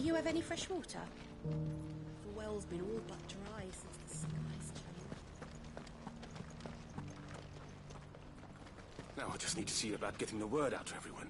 Do you have any fresh water? The well's been all but dry since the skies changed. Now I just need to see about getting the word out to everyone.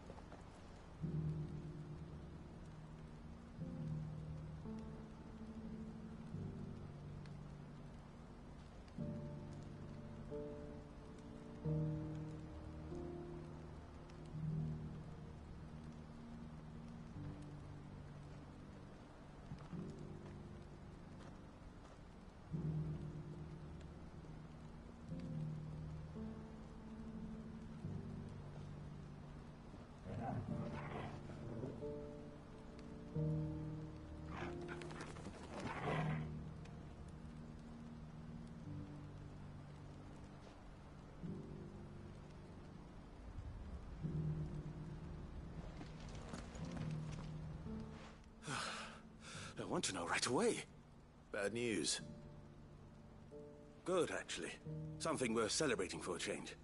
I want to know right away. Bad news. Good, actually. Something worth celebrating for a change.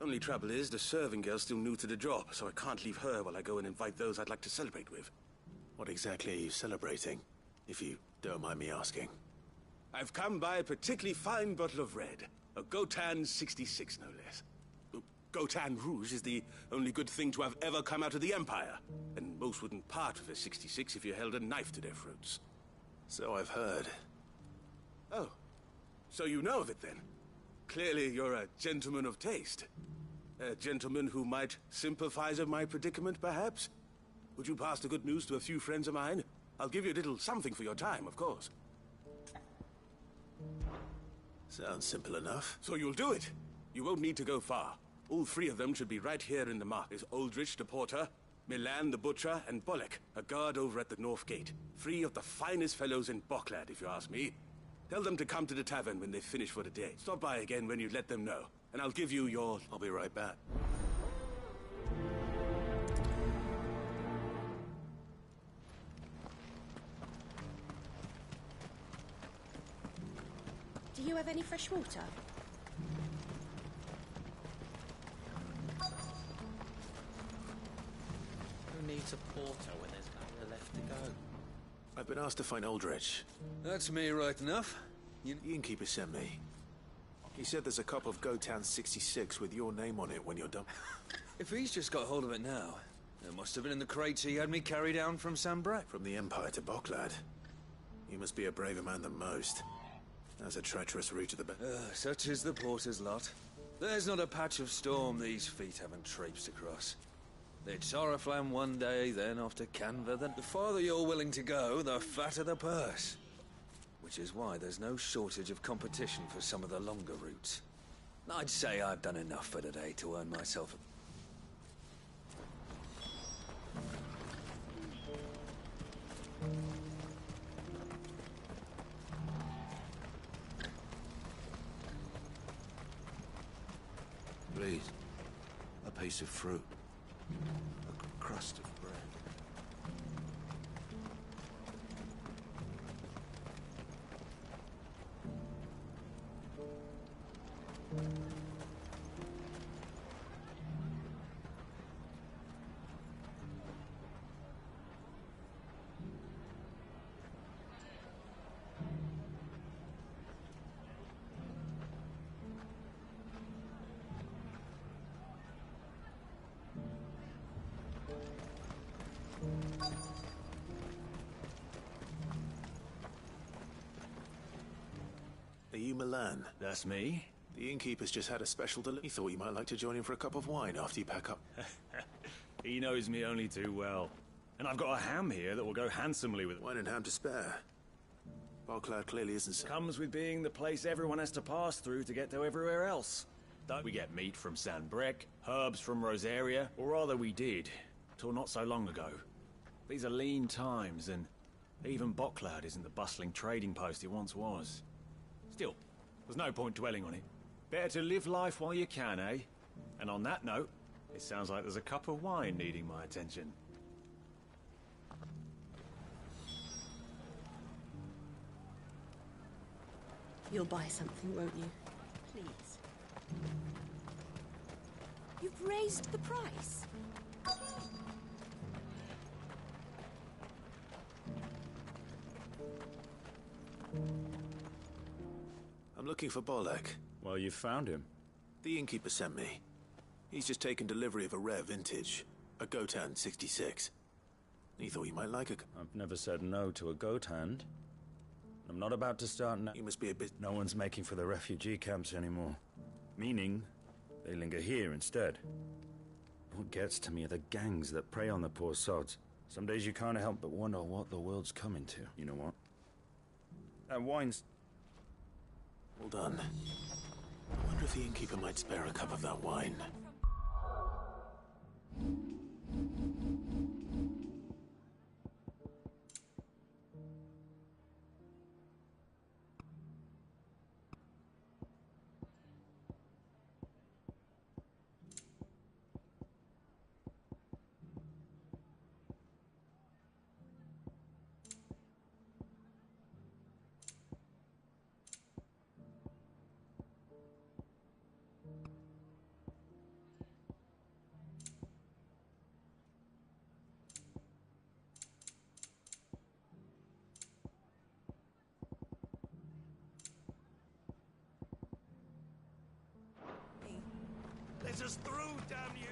Only trouble is, the serving girl's still new to the job, so I can't leave her while I go and invite those I'd like to celebrate with. What exactly are you celebrating, if you don't mind me asking? I've come by a particularly fine bottle of red. A Gotan 66, no less. Gotan Rouge is the only good thing to have ever come out of the Empire. And most wouldn't part with a 66 if you held a knife to their throats. So I've heard. Oh. So you know of it, then? Clearly you're a gentleman of taste. A gentleman who might sympathize with my predicament, perhaps? Would you pass the good news to a few friends of mine? I'll give you a little something for your time, of course. Sounds simple enough. So you'll do it. You won't need to go far. All three of them should be right here in the mark. There's Aldrich the porter, Milan the butcher, and Bolek, a guard over at the North Gate. Three of the finest fellows in Boklad, if you ask me. Tell them to come to the tavern when they finish for the day. Stop by again when you let them know, and I'll give you your... I'll be right back. Do you have any fresh water? Who needs a porter when there's nowhere left to go? I've been asked to find Aldrich. That's me right enough. The innkeeper sent me. He said there's a cup of Gotan 66 with your name on it when you're done. If he's just got hold of it now, it must have been in the crates he had me carry down from Sanbreque. From the Empire to Boklad. You must be a braver man than most. That's a treacherous route to the... Such is the porter's lot. There's not a patch of storm these feet haven't traipsed across. It's Oriflamme one day, then off to Canva. The farther you're willing to go, the fatter the purse. Which is why there's no shortage of competition for some of the longer routes. I'd say I've done enough for today to earn myself a... Please, a piece of fruit, a crust of bread. Are you Milan? That's me. The innkeeper's just had a special delivery. He thought you might like to join him for a cup of wine after you pack up. He knows me only too well. And I've got a ham here that will go handsomely with it. Wine and ham to spare. Boklad clearly isn't so... Comes with being the place everyone has to pass through to get to everywhere else. Don't we get meat from Sanbreque, herbs from Rosaria, or rather we did, till not so long ago. These are lean times, and even Boklad isn't the bustling trading post it once was. Still, there's no point dwelling on it. Better to live life while you can, eh? And on that note, it sounds like there's a cup of wine needing my attention. You'll buy something, won't you? Please. You've raised the price. I'm looking for Bolek. Well, you found him. The innkeeper sent me. He's just taken delivery of a rare vintage, a Gotan 66. He thought you might like it. I've never said no to a goat hand. I'm not about to start now. You must be a bit... No one's making for the refugee camps anymore. Meaning, they linger here instead. What gets to me are the gangs that prey on the poor sods. Some days you can't help but wonder what the world's coming to. You know what? That wine's... Well done. I wonder if the innkeeper might spare a cup of that wine. Let us through, damn you!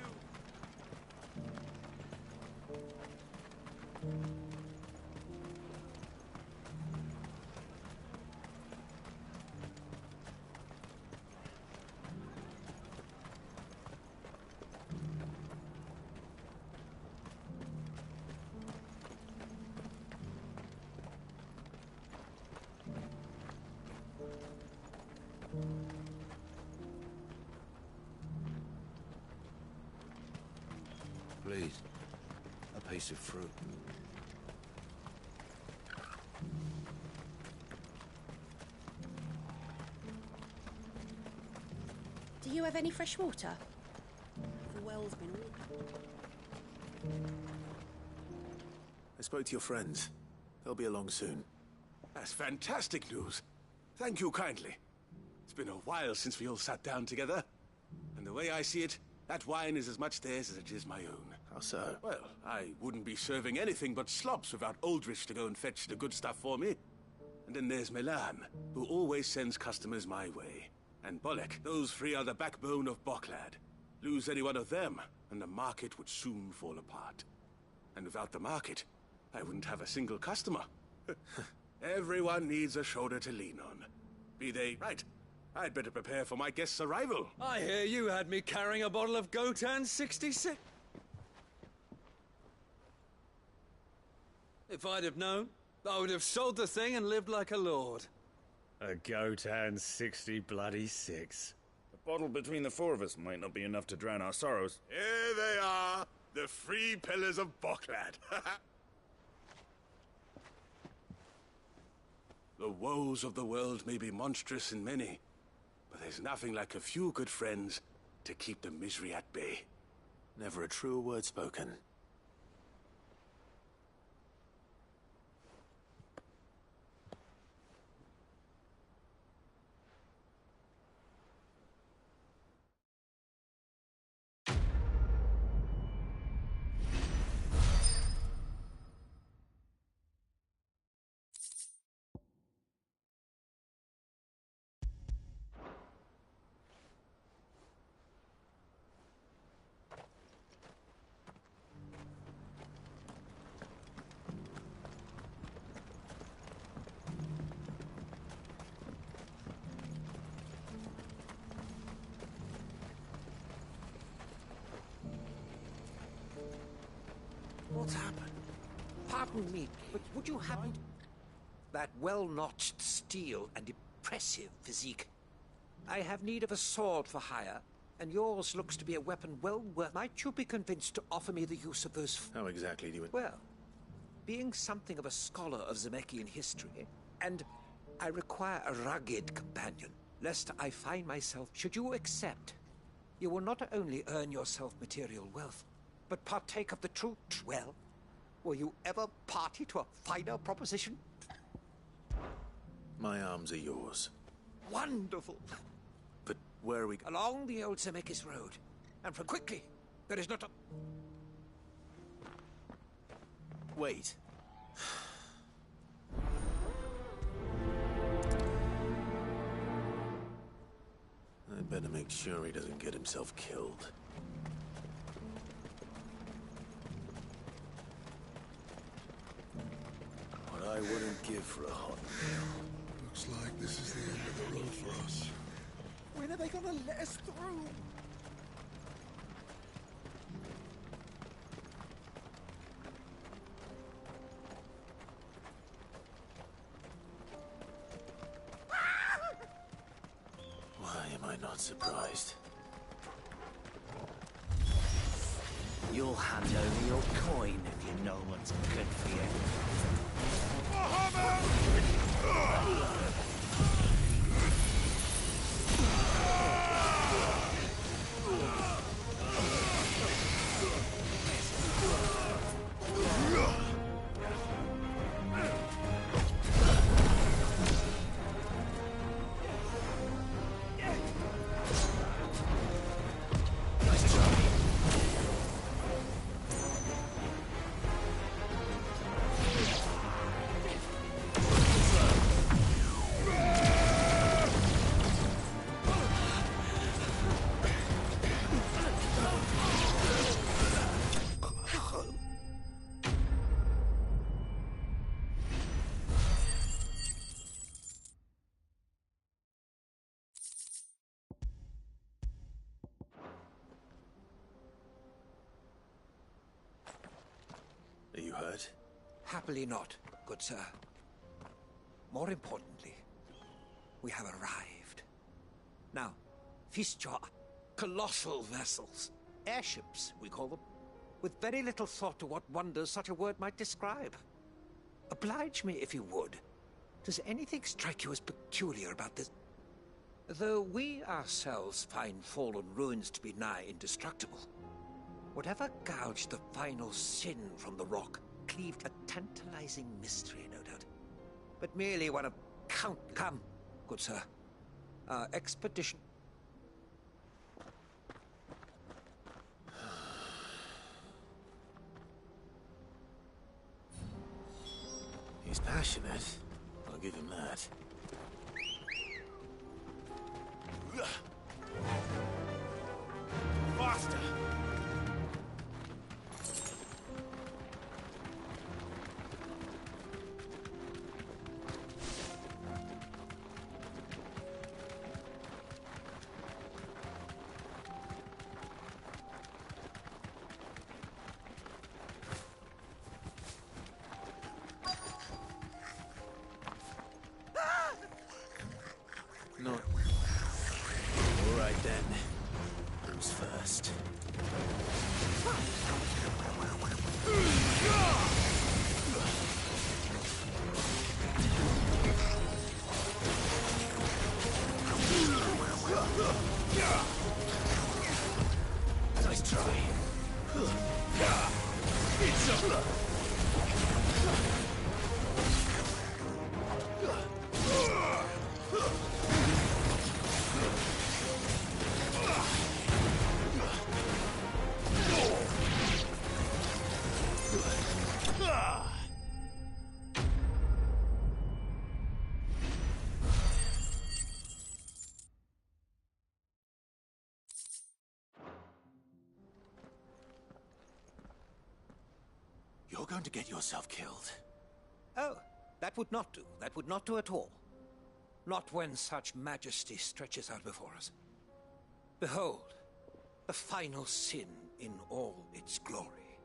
Please, a piece of fruit. Do you have any fresh water? The well's been all... I spoke to your friends. They'll be along soon. That's fantastic news. Thank you kindly. It's been a while since we all sat down together. And the way I see it, that wine is as much theirs as it is my own. How so? Well, I wouldn't be serving anything but slops without Aldrich to go and fetch the good stuff for me. And then there's Milan, who always sends customers my way. And Bolek. Those three are the backbone of Boklad. Lose any one of them, and the market would soon fall apart. And without the market, I wouldn't have a single customer. Everyone needs a shoulder to lean on. Be they... Right. I'd better prepare for my guest's arrival. I hear you had me carrying a bottle of Gotan 66. If I'd have known, I would have sold the thing and lived like a lord. A Gotan 60 bloody 6. A bottle between the four of us might not be enough to drown our sorrows. Here they are, the three pillars of Boklad. The woes of the world may be monstrous and many, but there's nothing like a few good friends to keep the misery at bay. Never a truer word spoken. What's happened? Pardon me, but would you happen to... That well-notched steel and impressive physique. I have need of a sword for hire, and yours looks to be a weapon well worth... Might you be convinced to offer me the use of those... How exactly do you... Well, being something of a scholar of Zemeckis history, and I require a rugged companion, lest I find myself... Should you accept, you will not only earn yourself material wealth, but partake of the true... Well, were you ever party to a finer proposition? My arms are yours. Wonderful! But where are we... Along the old Zemeckis road, and from quickly. There is not a... Wait. Better make sure he doesn't get himself killed. What I wouldn't give for a hot meal. Looks like this is the end of the road for us. When are they gonna let us through? Why am I not surprised? You'll hand over your coin if you know what's good for you. Are you hurt? Happily not, good sir. More importantly, we have arrived. Now, Fistjaw, colossal vessels, airships, we call them, with very little thought to what wonders such a word might describe. Oblige me if you would. Does anything strike you as peculiar about this? Though we ourselves find fallen ruins to be nigh indestructible, whatever gouged the final sin from the rock cleaved a tantalizing mystery, no doubt. But merely one of count... Come, good sir. Our expedition... He's passionate. I'll give him that. Faster! No. All right then. Who's first? Nice try. It's up. You're going to get yourself killed. Oh, that would not do. That would not do at all. Not when such majesty stretches out before us. Behold, the final sin in all its glory.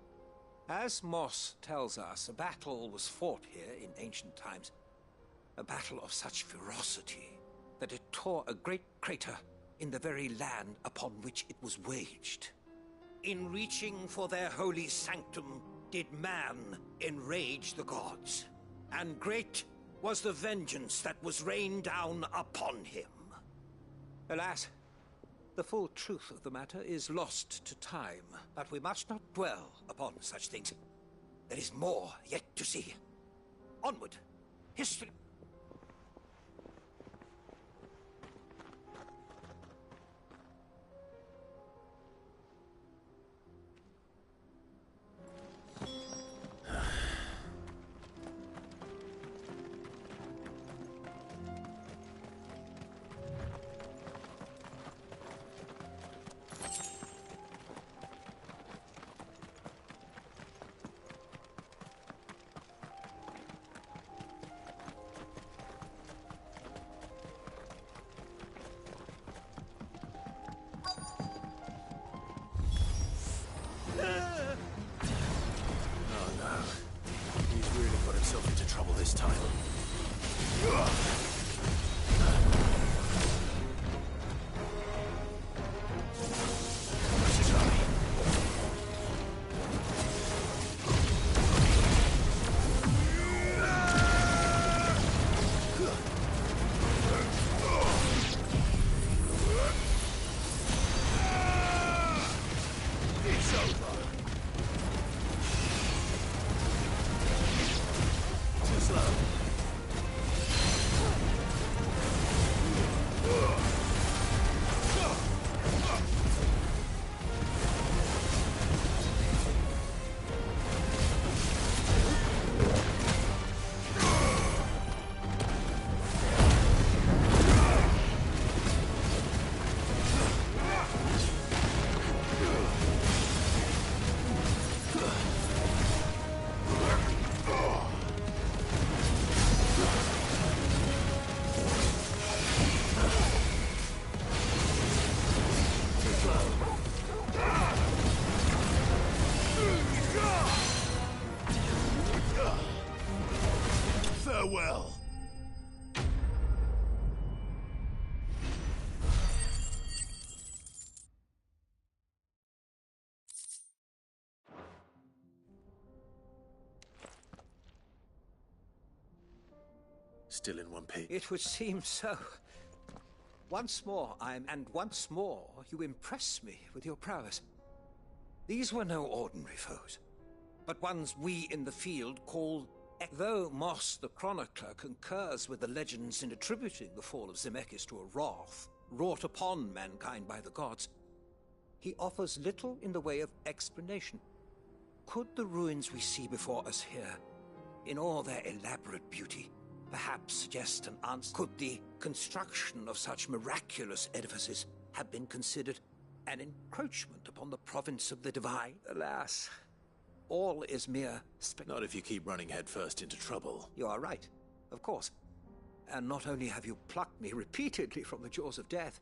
As Moss tells us, a battle was fought here in ancient times. A battle of such ferocity that it tore a great crater in the very land upon which it was waged. In reaching for their holy sanctum, did man enrage the gods, and great was the vengeance that was rained down upon him. Alas, the full truth of the matter is lost to time, but we must not dwell upon such things. There is more yet to see. Onward, history... Still in one piece. It would seem so. Once more you impress me with your prowess. These were no ordinary foes, but ones we in the field call... Though Moss the Chronicler concurs with the legends in attributing the fall of Zemeckis to a wrath wrought upon mankind by the gods, he offers little in the way of explanation. Could the ruins we see before us here, in all their elaborate beauty, perhaps suggest an answer? Could the construction of such miraculous edifices have been considered an encroachment upon the province of the divine? Alas, all is mere Not if you keep running headfirst into trouble. You are right, of course. And not only have you plucked me repeatedly from the jaws of death,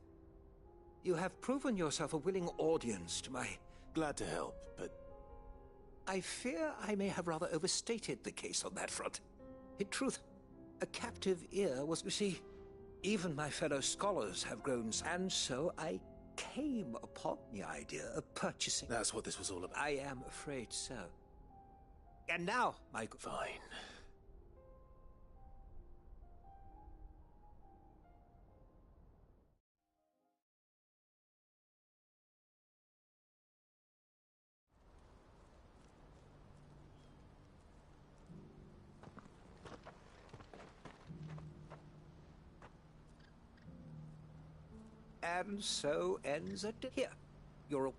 you have proven yourself a willing audience to my... Glad to help, but... I fear I may have rather overstated the case on that front. In truth, a captive ear was... You see, even my fellow scholars have grown... And so I came upon the idea of purchasing... That's what this was all about. I am afraid so. And now, my... Fine. And so ends it. Here, you're a...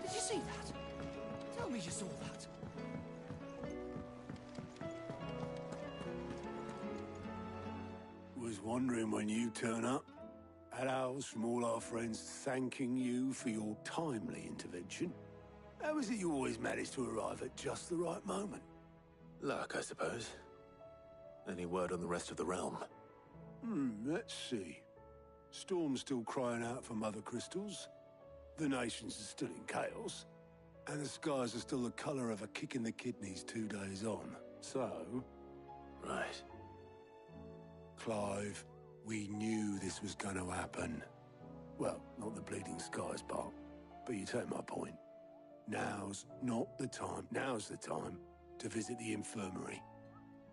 Did you see that? Tell me you saw that. Was wondering when you turn up. Had owls from all our friends thanking you for your timely intervention. How is it you always manage to arrive at just the right moment? Luck, I suppose. Any word on the rest of the realm? Let's see. Storm's still crying out for Mother Crystals. The nations are still in chaos. And the skies are still the colour of a kick in the kidneys 2 days on. So... Right. Clive, we knew this was going to happen. Well, not the bleeding skies part, but you take my point. Now's not the time. Now's the time to visit the infirmary.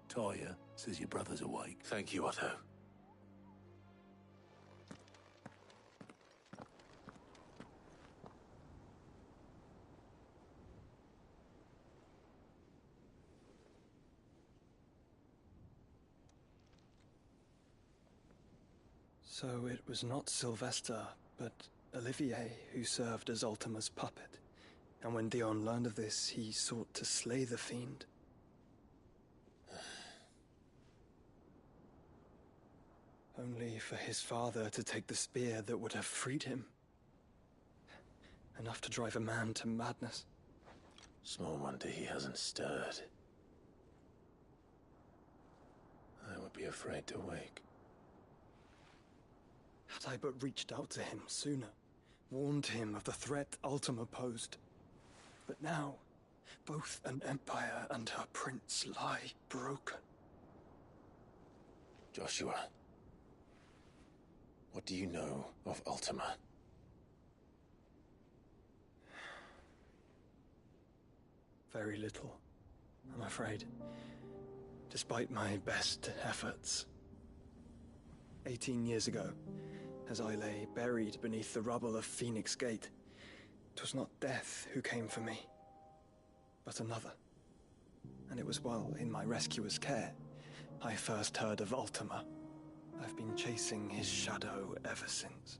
Talia says your brother's awake. Thank you, Otto. So it was not Sylvester, but Olivier who served as Ultima's puppet. And when Dion learned of this, he sought to slay the fiend. Only for his father to take the spear that would have freed him. Enough to drive a man to madness. Small wonder he hasn't stirred. I would be afraid to wake. Had I but reached out to him sooner, warned him of the threat Ultima posed, But now, both an empire and her prince lie broken. Joshua, what do you know of Ultima? Very little, I'm afraid. Despite my best efforts. 18 years ago, as I lay buried beneath the rubble of Phoenix Gate, 'twas not death who came for me, but another. And it was while in my rescuer's care, I first heard of Ultima. I've been chasing his shadow ever since.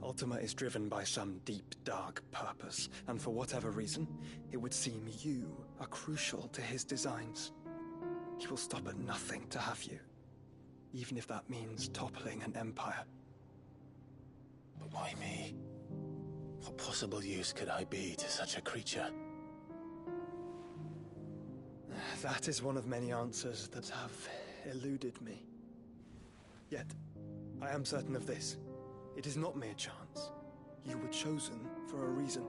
Ultima is driven by some deep, dark purpose, and for whatever reason, it would seem you are crucial to his designs. He will stop at nothing to have you, even if that means toppling an empire. But why me? What possible use could I be to such a creature? That is one of many answers that have eluded me. Yet, I am certain of this. It is not mere chance. You were chosen for a reason.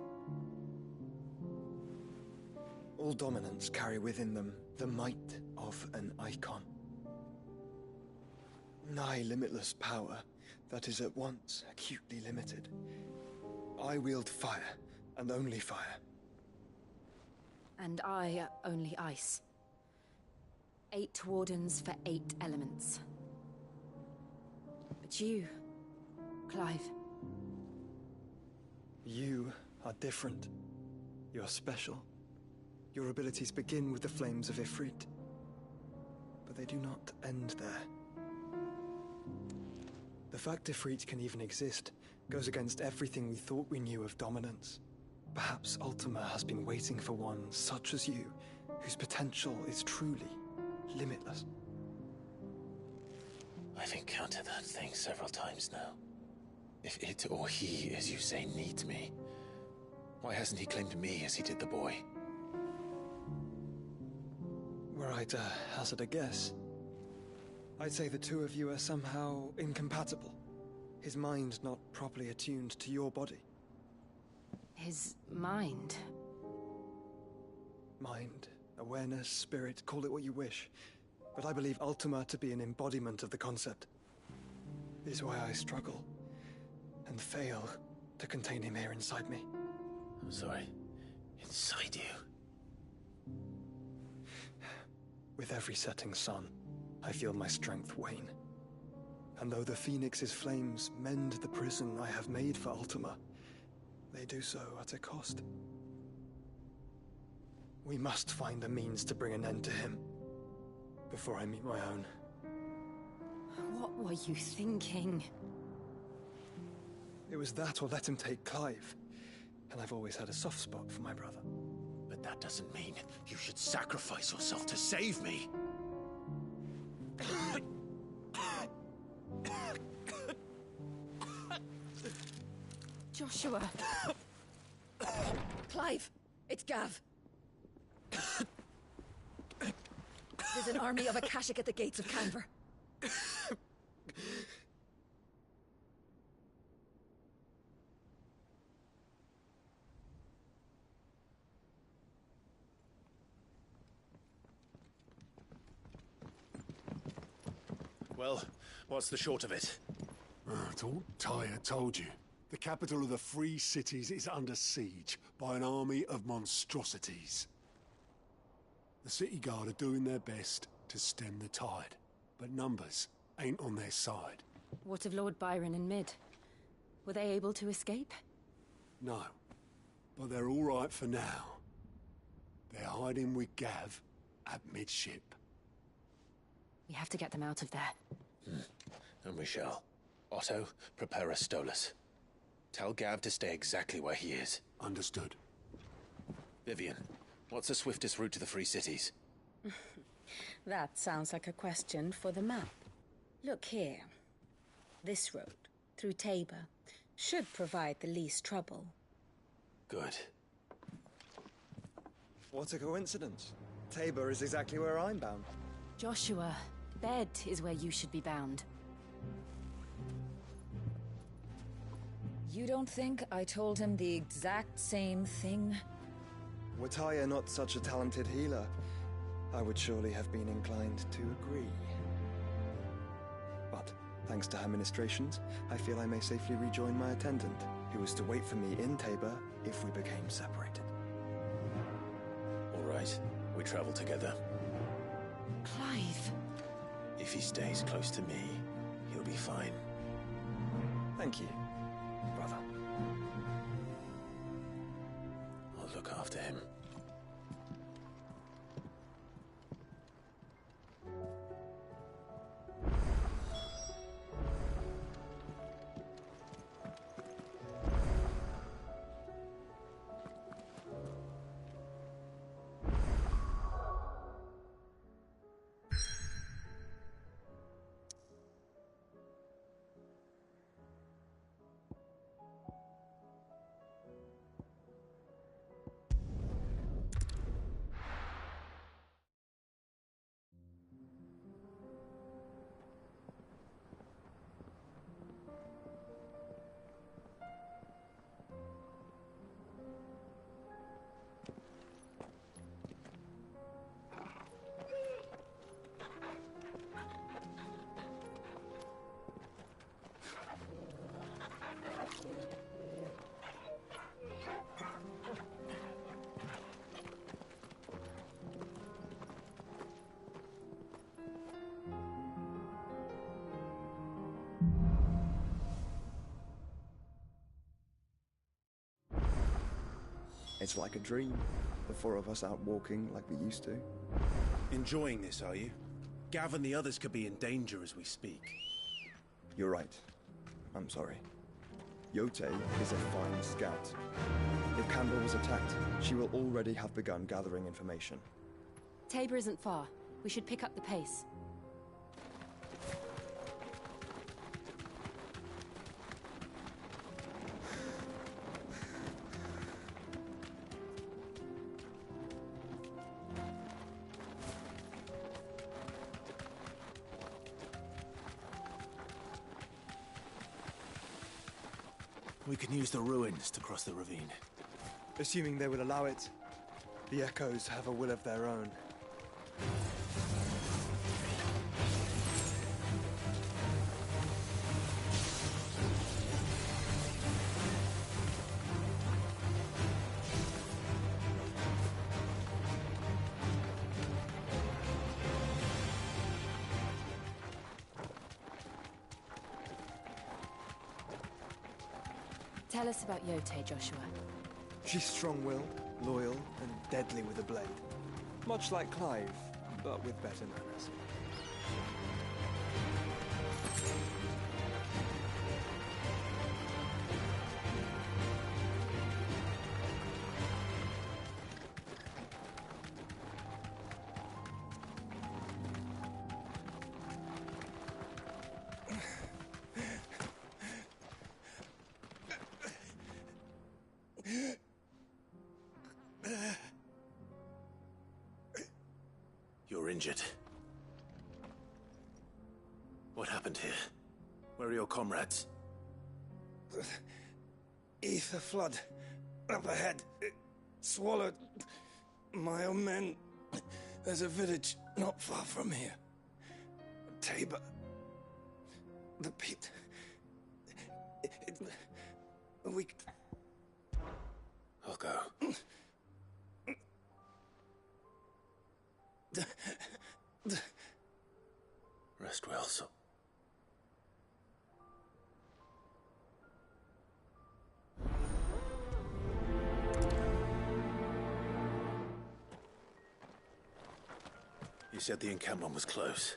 All dominants carry within them the might of an icon. Nigh limitless power that is at once acutely limited. I wield fire, and only fire. And I only ice. 8 wardens for 8 elements. But you, Clive. You are different. You're special. Your abilities begin with the flames of Ifrit. But they do not end there. The fact Ifrit can even exist goes against everything we thought we knew of dominance. Perhaps Ultima has been waiting for one such as you, whose potential is truly limitless. I've encountered that thing several times now. If it or he, as you say, needs me, why hasn't he claimed me as he did the boy? Were I to hazard a guess, I'd say the two of you are somehow incompatible. His mind not properly attuned to your body. His mind? Mind, awareness, spirit, call it what you wish. But I believe Ultima to be an embodiment of the concept. It is why I struggle and fail to contain him here inside me. I'm sorry. Inside you? With every setting sun, I feel my strength wane. And though the Phoenix's flames mend the prison I have made for Ultima, they do so at a cost. We must find a means to bring an end to him before I meet my own. What were you thinking? It was that or let him take Clive. And I've always had a soft spot for my brother. But that doesn't mean you should sacrifice yourself to save me. Joshua. Clive, it's Gav. There's an army of Akashic at the gates of Canver. Well, what's the short of it? It's all Tyr told you. The capital of the Free Cities is under siege by an army of monstrosities. The City Guard are doing their best to stem the tide, but numbers ain't on their side. What of Lord Byron and Mid? Were they able to escape? No, but they're all right for now. They're hiding with Gav at midship. We have to get them out of there. And we shall. Otto, prepare a Stolas. Tell Gav to stay exactly where he is. Understood. Vivian, what's the swiftest route to the Free Cities? That sounds like a question for the map. Look here. This road, through Tabor, should provide the least trouble. Good. What a coincidence. Tabor is exactly where I'm bound. Joshua, bed is where you should be bound. You don't think I told him the exact same thing? Were Tyr not such a talented healer, I would surely have been inclined to agree. But, thanks to her ministrations, I feel I may safely rejoin my attendant, who was to wait for me in Tabor if we became separated. All right, we travel together. Clive. If he stays close to me, he'll be fine. Thank you, brother. I'll look after him. It's like a dream. The four of us out walking like we used to. Enjoying this, are you? Gav and the others could be in danger as we speak. You're right. I'm sorry. Yote is a fine scout. If Campbell was attacked, she will already have begun gathering information. Tabor isn't far. We should pick up the pace. We can use the ruins to cross the ravine. Assuming they will allow it. The Echoes have a will of their own. Tell us about Yote, Joshua. She's strong-willed, loyal, and deadly with a blade. Much like Clive, but with better manners. You're injured. What happened here? Where are your comrades? Ether flood. Up ahead. It swallowed my own men. There's a village not far from here. Tabor. The pit. We... I'll go. Rest well, so... You said the encampment was close.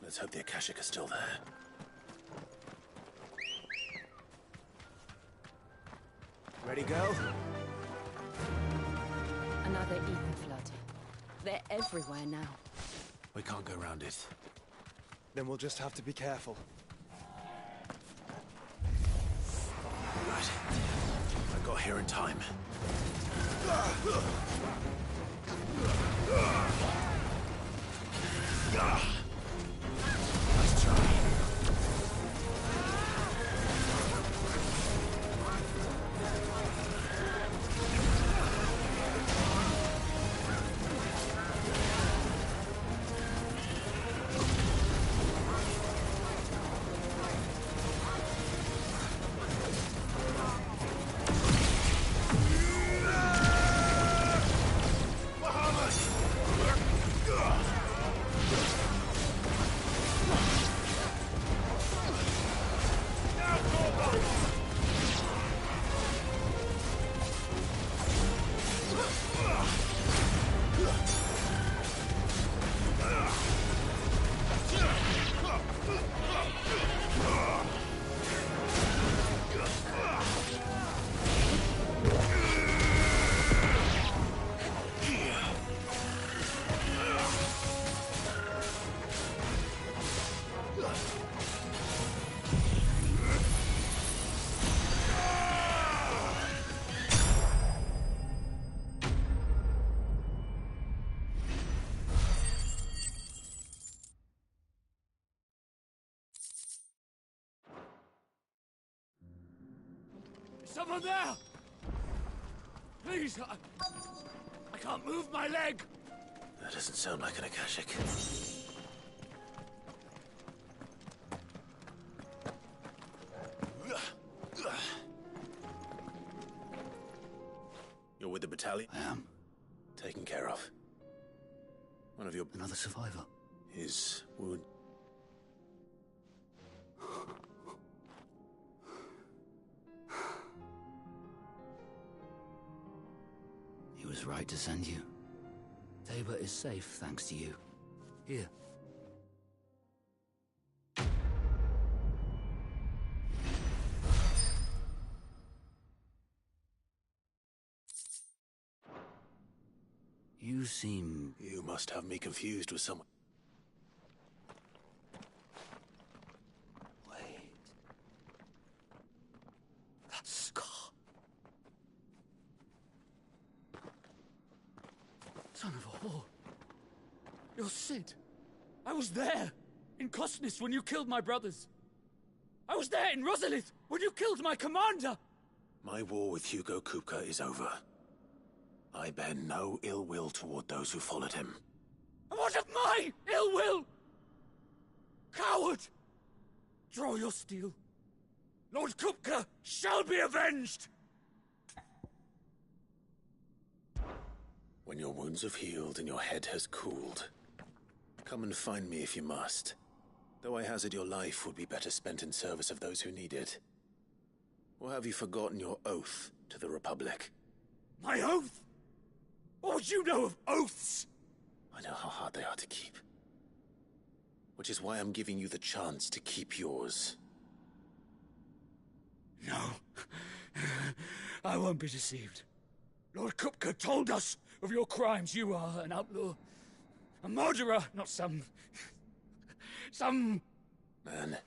Let's hope the Akashic are still there. Ready, girl? Another ether flood. They're everywhere now. We can't go around it. Then we'll just have to be careful. Right. I got here in time. Nice try. Someone there! Please, I can't move my leg! That doesn't sound like an Akashic. You're with the battalion? I am. Taken care of. One of your... Another survivor. His wound... He was right to send you. Tabor is safe thanks to you. Here. You seem... You must have me confused with someone. Wait. That scar. Son of a whore. You're Cid. I was there, in Cosnis, when you killed my brothers. I was there in Rosalith, when you killed my commander. My war with Hugo Kupka is over. I bear no ill will toward those who followed him. And what of my ill will? Coward! Draw your steel. Lord Kupka shall be avenged! When your wounds have healed and your head has cooled, come and find me if you must. Though I hazard your life would be better spent in service of those who need it. Or have you forgotten your oath to the Republic? My oath? What would you know of oaths? I know how hard they are to keep. Which is why I'm giving you the chance to keep yours. No. I won't be deceived. Lord Kupka told us of your crimes. You are an outlaw. A murderer, not some... Man.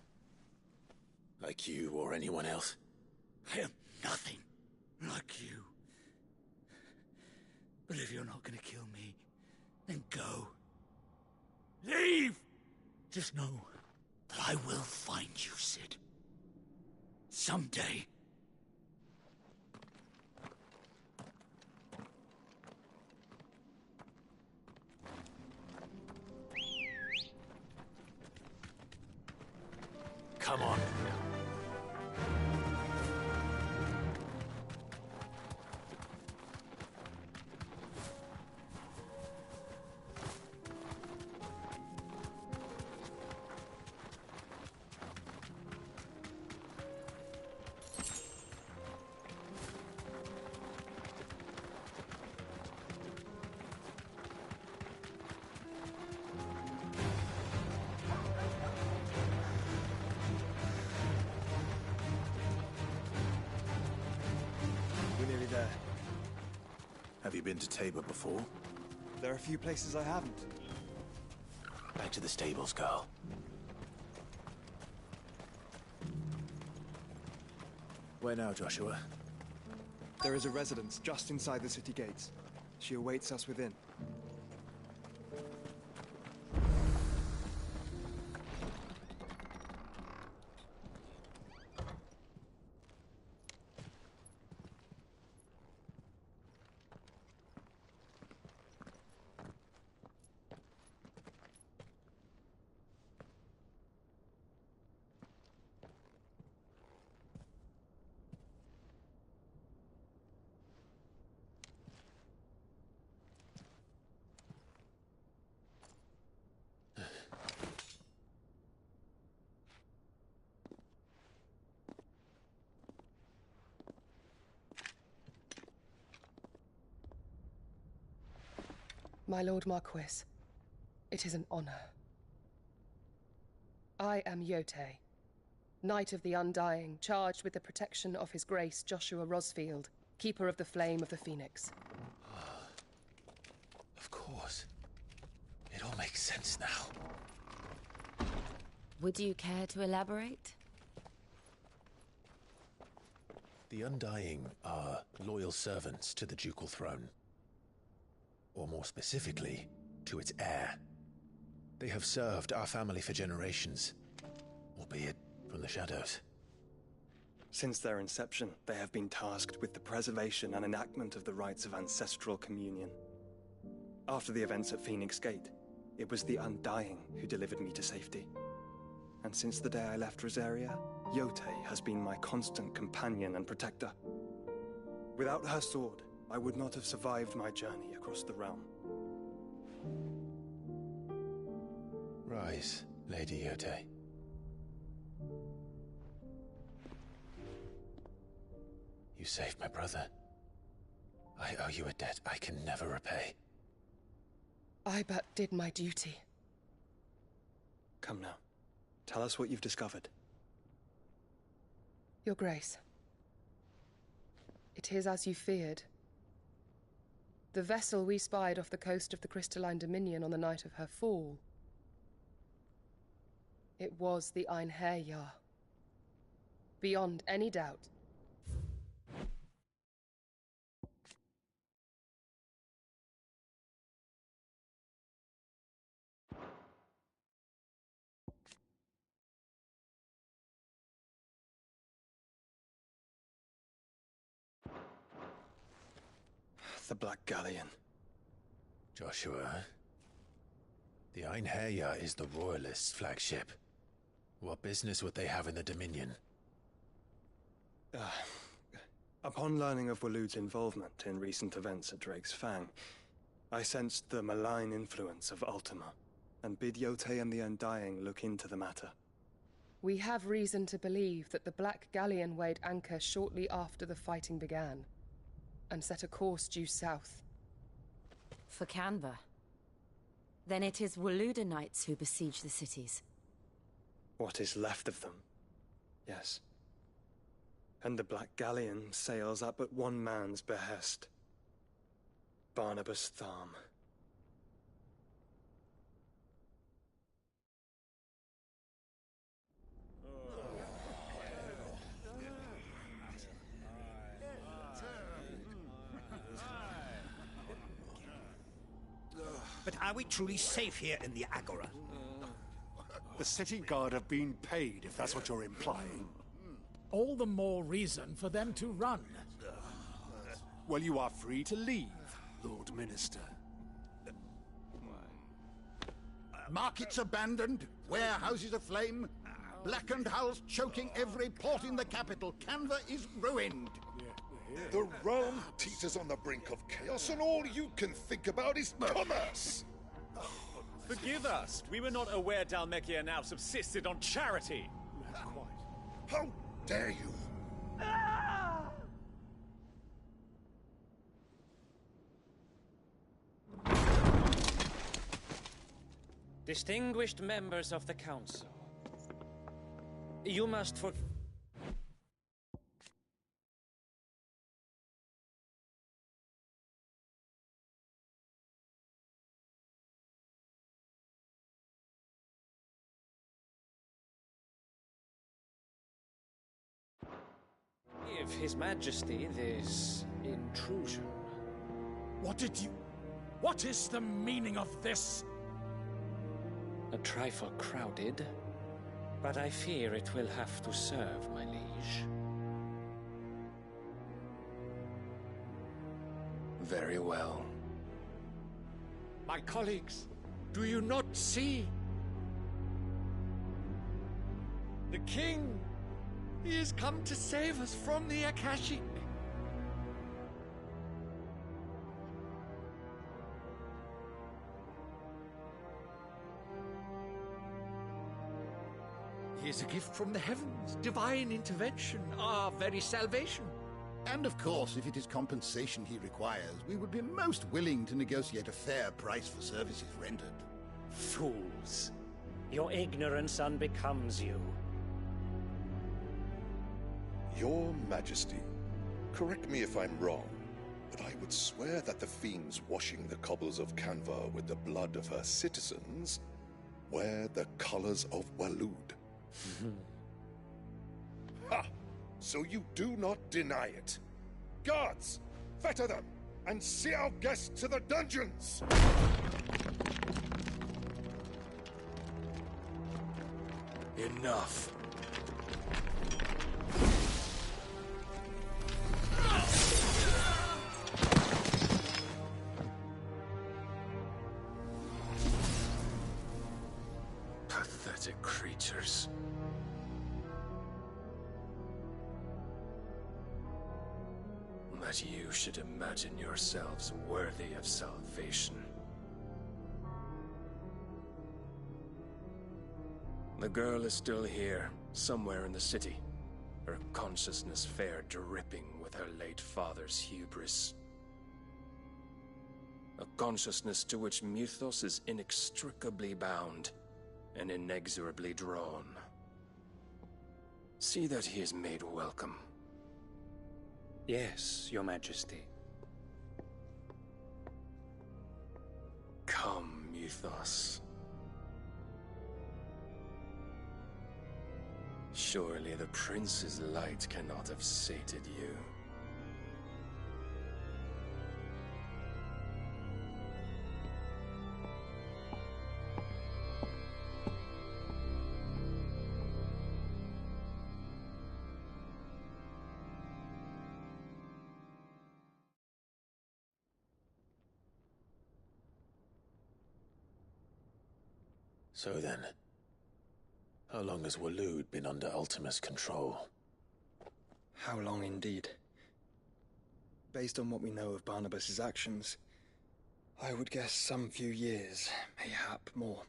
Like you or anyone else. I am nothing like you. But if you're not gonna kill me, then go. Leave! Just know that I will find you, Cid. Someday. Come on. We're nearly there. Have you been to Tabor before? There are a few places I haven't. Back to the stables, girl. Where now, Joshua? There is a residence just inside the city gates. She awaits us within. My Lord Marquis, it is an honor. I am Yotei, Knight of the Undying, charged with the protection of His Grace Joshua Rosfield, Keeper of the Flame of the Phoenix. Of course. It all makes sense now. Would you care to elaborate? The Undying are loyal servants to the ducal throne. Or more specifically, to its heir. They have served our family for generations, albeit from the shadows. Since their inception, they have been tasked with the preservation and enactment of the rites of ancestral communion. After the events at Phoenix Gate, it was the Undying who delivered me to safety. And since the day I left Rosaria, Yotei has been my constant companion and protector. Without her sword, I would not have survived my journey across the realm. Rise, Lady Yotei. You saved my brother. I owe you a debt I can never repay. I but did my duty. Come now. Tell us what you've discovered. Your Grace. It is as you feared. The vessel we spied off the coast of the Crystalline Dominion on the night of her fall. It was the Einherjar. Beyond any doubt. The Black Galleon. Joshua, the Einherjar is the Royalists' flagship. What business would they have in the Dominion? Upon learning of Waloed's involvement in recent events at Drake's Fang, I sensed the malign influence of Ultima, and bid Yotei and the Undying look into the matter. We have reason to believe that the Black Galleon weighed anchor shortly after the fighting began, and set a course due south. For Canva. Then it is Waloed Knights who besiege the cities. What is left of them, yes. And the Black Galleon sails at but one man's behest. Barnabas Tharm. But are we truly safe here in the Agora? The city guard have been paid, if that's what you're implying. All the more reason for them to run. Well, you are free to leave, Lord Minister. Markets abandoned, warehouses aflame, blackened hulls choking every port in the capital. Canva is ruined. The realm teeters on the brink of chaos, and all you can think about is commerce! Forgive us. We were not aware Dhalmekia now subsisted on charity. How dare you! Distinguished members of the Council, you must forgive His Majesty this intrusion. What is the meaning of this? A trifle crowded, but I fear it will have to serve, my liege. Very well. My colleagues, do you not see? The king! He has come to save us from the Akashic. He is a gift from the heavens, divine intervention, our very salvation. And of course, if it is compensation he requires, we would be most willing to negotiate a fair price for services rendered. Fools. Your ignorance unbecomes you. Your Majesty, correct me if I'm wrong, but I would swear that the fiends washing the cobbles of Canva with the blood of her citizens wear the colors of Waloed. Ha! So you do not deny it. Guards, fetter them, and see our guests to the dungeons! Enough. Pathetic creatures. That you should imagine yourselves worthy of salvation. The girl is still here, somewhere in the city. Her consciousness fair dripping with her late father's hubris. A consciousness to which Mythos is inextricably bound and inexorably drawn. See that he is made welcome. Yes, Your Majesty. Come, Mythos. Surely the prince's light cannot have sated you. So then, how long has Waloed been under Ultima's control? How long indeed? Based on what we know of Barnabas's actions, I would guess some few years, mayhap more.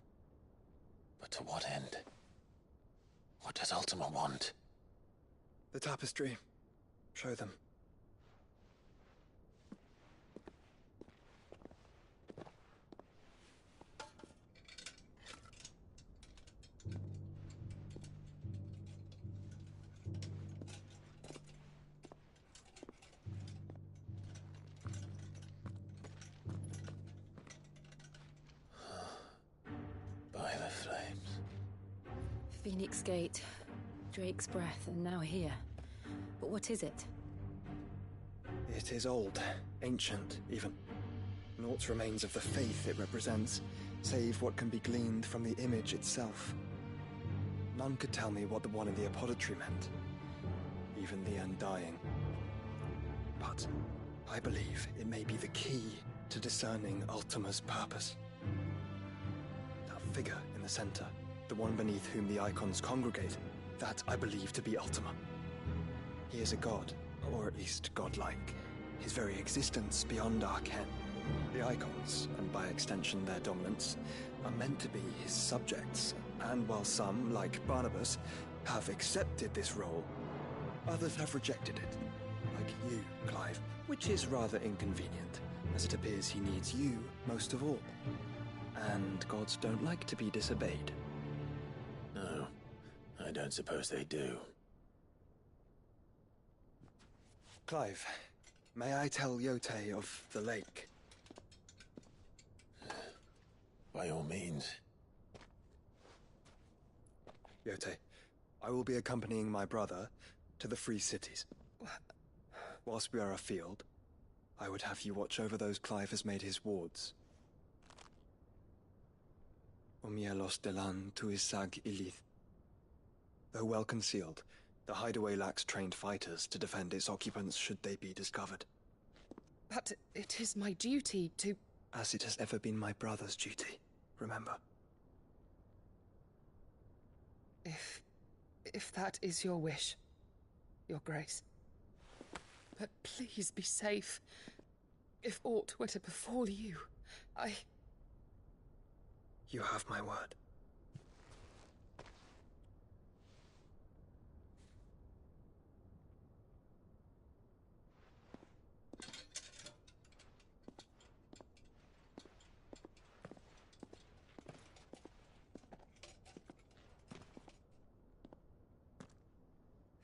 But to what end? What does Ultima want? The tapestry. Show them. By the flames. Phoenix Gate, Drake's Breath, and now here. But what is it? It is old, ancient, even. Naught remains of the faith it represents, save what can be gleaned from the image itself. None could tell me what the one in the apothecary meant, even the Undying. But I believe it may be the key to discerning Ultima's purpose. That figure in the center, the one beneath whom the icons congregate, that I believe to be Ultima. He is a god, or at least godlike. His very existence beyond our ken. The icons, and by extension their dominance, are meant to be his subjects, and while some, like Barnabas, have accepted this role, others have rejected it. Like you, Clive, which is rather inconvenient, as it appears he needs you most of all. And gods don't like to be disobeyed. No, I don't suppose they do. Clive, may I tell Yote of the lake? By all means. Yote, I will be accompanying my brother to the Free Cities. Whilst we are afield, I would have you watch over those Clive has made his wards. Omielos delan tuisag ilith. Though well concealed, the hideaway lacks trained fighters to defend its occupants should they be discovered. But it is my duty to... As it has ever been my brother's duty, remember. If that is your wish, Your Grace. But please be safe. If aught were to befall you, You have my word.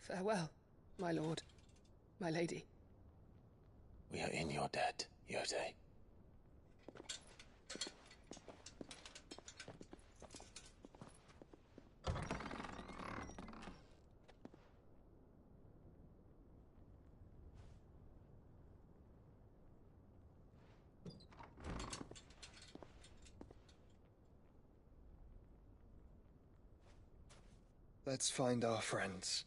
Farewell, my lord, my lady. We are in your debt, Yode. Let's find our friends.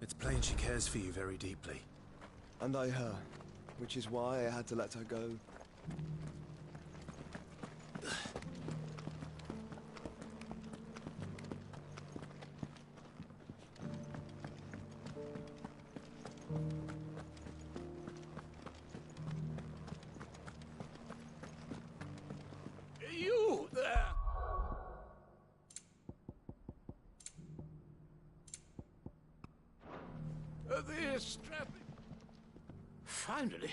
It's plain she cares for you very deeply. And I her, which is why I had to let her go. You there! This strapping. Finally.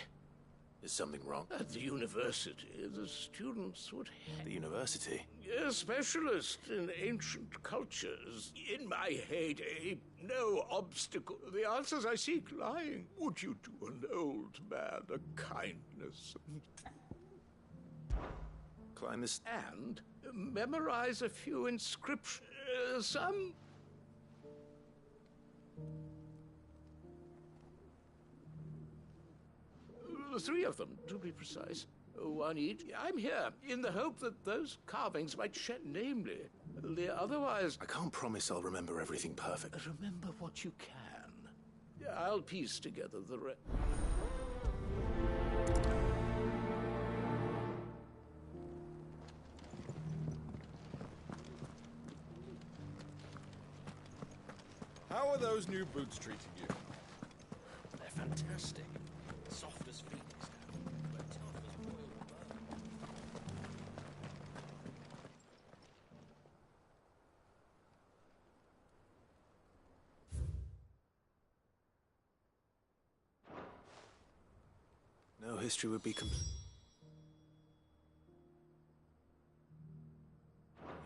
Is something wrong? At the university, the students would have... The university? A specialist in ancient cultures. In my heyday, no obstacle. The answers I seek lying. Would you do an old man a kindness? Climb this... And memorize a few inscriptions. Some... Three of them, to be precise. One each. I'm here in the hope that those carvings might shed namely. Otherwise... I can't promise I'll remember everything perfect. Remember what you can. I'll piece together the rest. How are those new boots treating you? They're fantastic. Soft as phoenix down, but tough as boiled bone. No history would be complete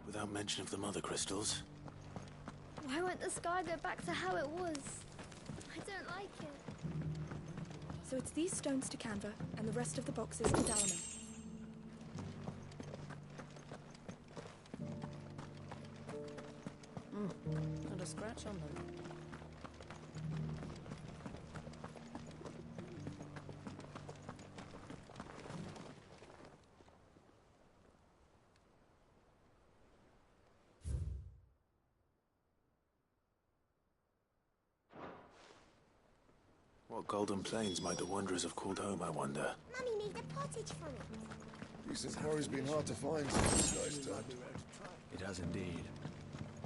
without mention of the mother crystals. Why won't the sky go back to how it was? I don't like it. So it's these stones to Canva, and the rest of the boxes to Dalaman. Not a scratch on them. What golden plains might the wanderers have called home, I wonder? Mummy made a pottage from it. Decent quarry's been hard to find since this guy's turned. It has indeed.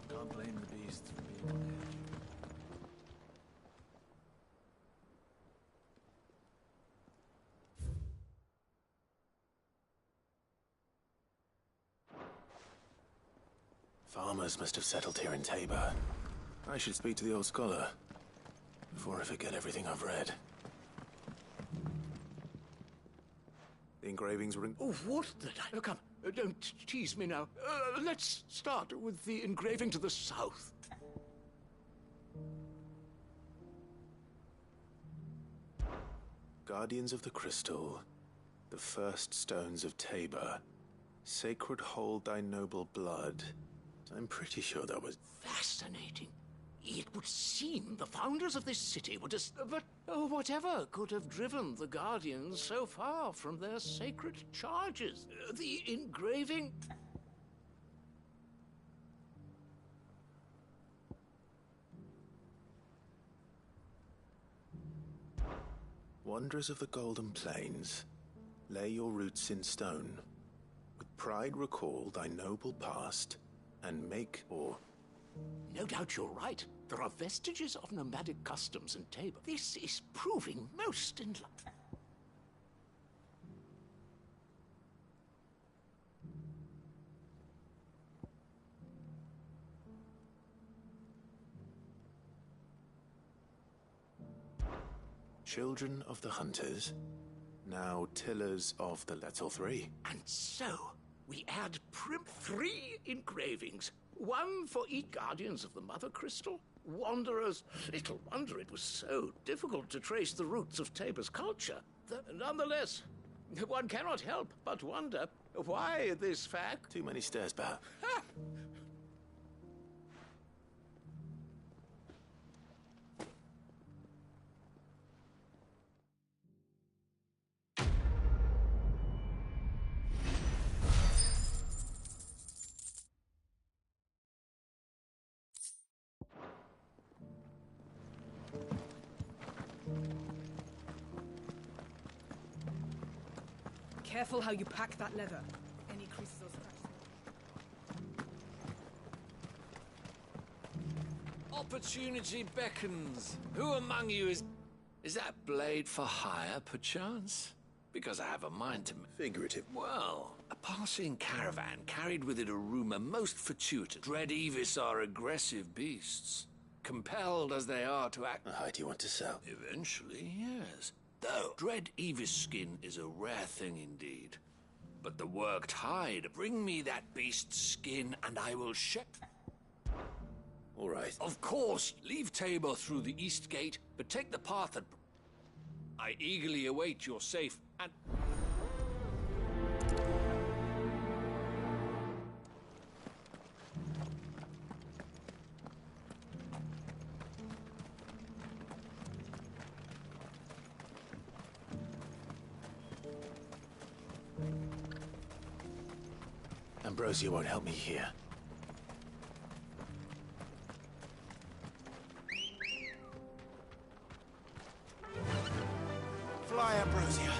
Can't blame the beasts for being on edge. Farmers must have settled here in Tabor. I should speak to the old scholar before I forget everything I've read. The engravings were in... Oh, what did I... Come, don't tease me now. Let's start with the engraving to the south. Guardians of the Crystal, the first stones of Tabor, sacred hold thy noble blood. I'm pretty sure that was... Fascinating. It would seem the founders of this city were just... But whatever could have driven the Guardians so far from their sacred charges? The engraving... Wanderers of the Golden Plains, lay your roots in stone. Pride recall thy noble past, and make or... No doubt you're right. There are vestiges of nomadic customs in Tabor. This is proving most enlightening. Children of the Hunters, now tillers of the Lettle Three. And so, we add 3 engravings. One for each Guardians of the Mother Crystal. Wanderers. Little wonder it was so difficult to trace the roots of Tabor's culture. Nonetheless, one cannot help but wonder why this fact... Too many stairs, perhaps. Careful how you pack that leather. Any creases or scratches. Opportunity beckons. Who among you is... Is that blade for hire, perchance? Because I have a mind to... Figurative. Well, a passing caravan carried with it a rumor most fortuitous. Dread Evis are aggressive beasts, compelled as they are to act... How do you want to sell? Eventually, yes. Though, Dread Evis skin is a rare thing indeed. But the worked hide, bring me that beast's skin and I will ship... All right. Of course, leave Tabor through the east gate, but take the path that... I eagerly await your safe and... Ambrosia won't help me here. Fly, Ambrosia.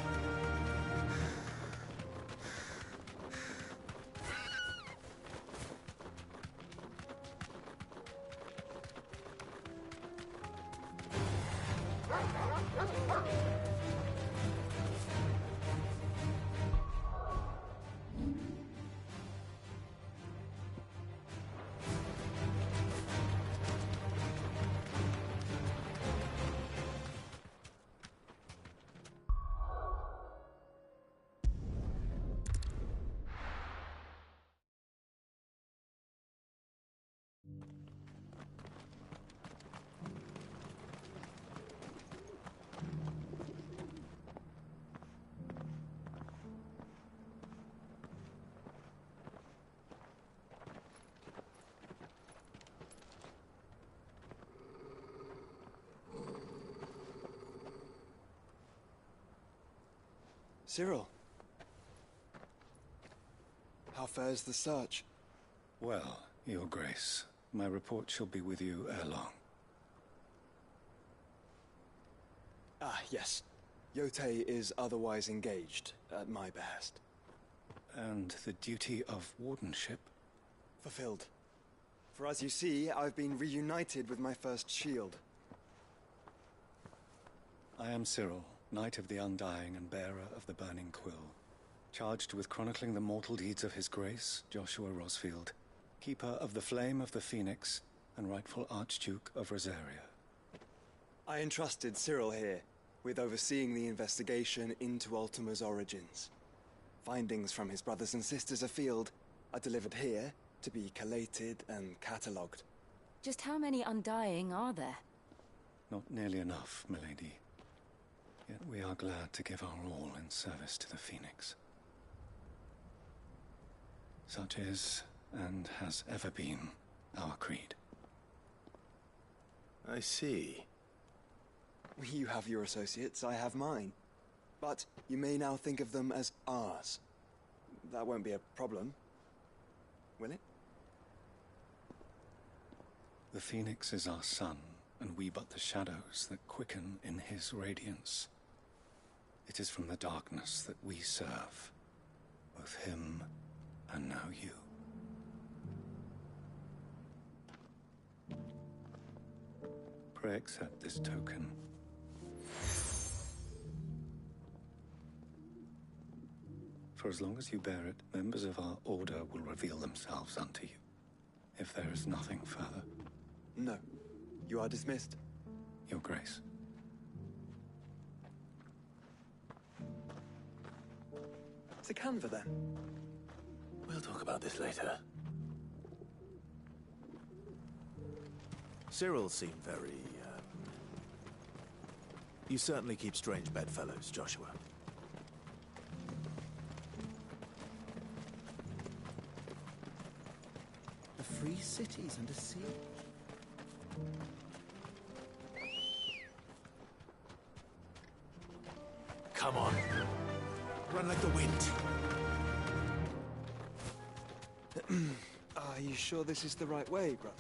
Cyril. How fares the search? Well, Your Grace, my report shall be with you ere long. Ah, yes. Yotei is otherwise engaged, at my behest. And the duty of wardenship? Fulfilled. For as you see, I've been reunited with my first shield. I am Cyril, Knight of the Undying and bearer of the Burning Quill, charged with chronicling the mortal deeds of His Grace, Joshua Rosfield, Keeper of the Flame of the Phoenix, and rightful Archduke of Rosaria. I entrusted Cyril here with overseeing the investigation into Ultima's origins. Findings from his brothers and sisters afield are delivered here to be collated and catalogued. Just how many Undying are there? Not nearly enough, milady. Yet we are glad to give our all in service to the Phoenix. Such is, and has ever been, our creed. I see. You have your associates, I have mine. But you may now think of them as ours. That won't be a problem, will it? The Phoenix is our sun, and we but the shadows that quicken in his radiance. It is from the darkness that we serve, both him And now you. Pray accept this token. For as long as you bear it, members of our order will reveal themselves unto you. If there is nothing further. No. You are dismissed. Your Grace. To Canva, then. We'll talk about this later. Cyril seemed very, You certainly keep strange bedfellows, Joshua. The free cities under siege. Come on. Run like the wind. Are you sure this is the right way, brother?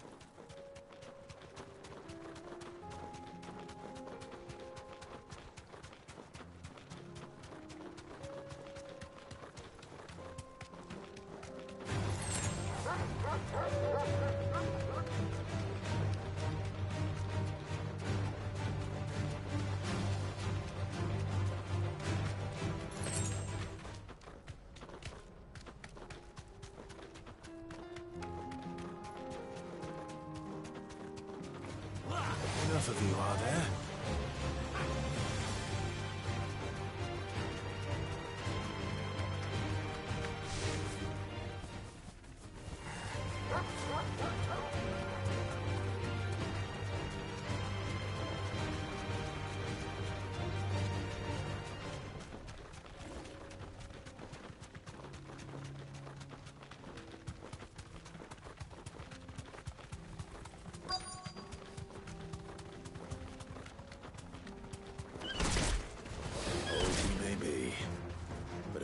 Enough of you, are there?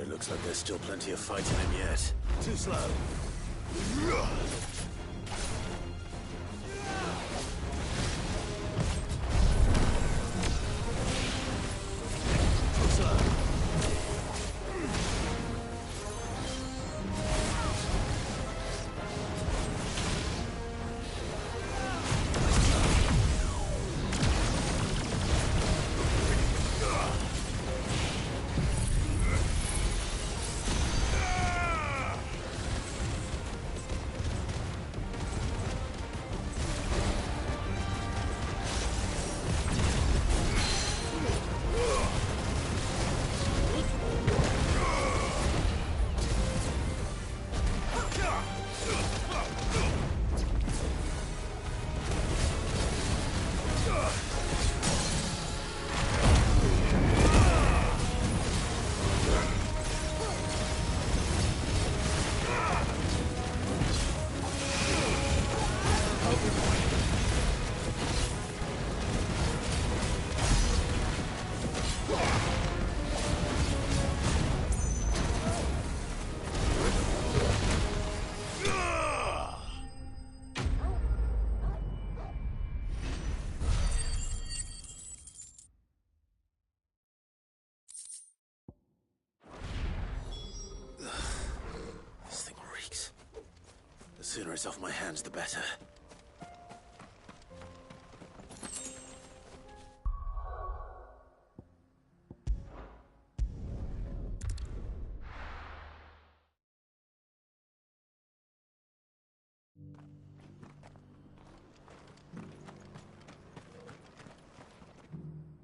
Looks like there's still plenty of fight in him yet. Too slow. The sooner it's off my hands, the better.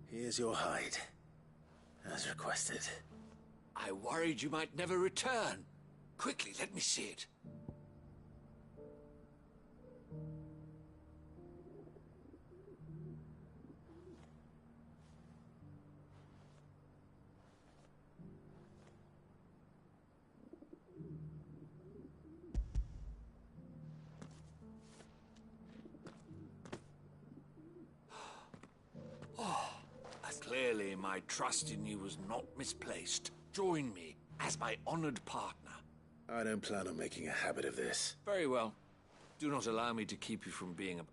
Here's your hide, as requested. I worried you might never return. Quickly, let me see it. Clearly, my trust in you was not misplaced. Join me as my honored partner. I don't plan on making a habit of this. Very well. Do not allow me to keep you from being a...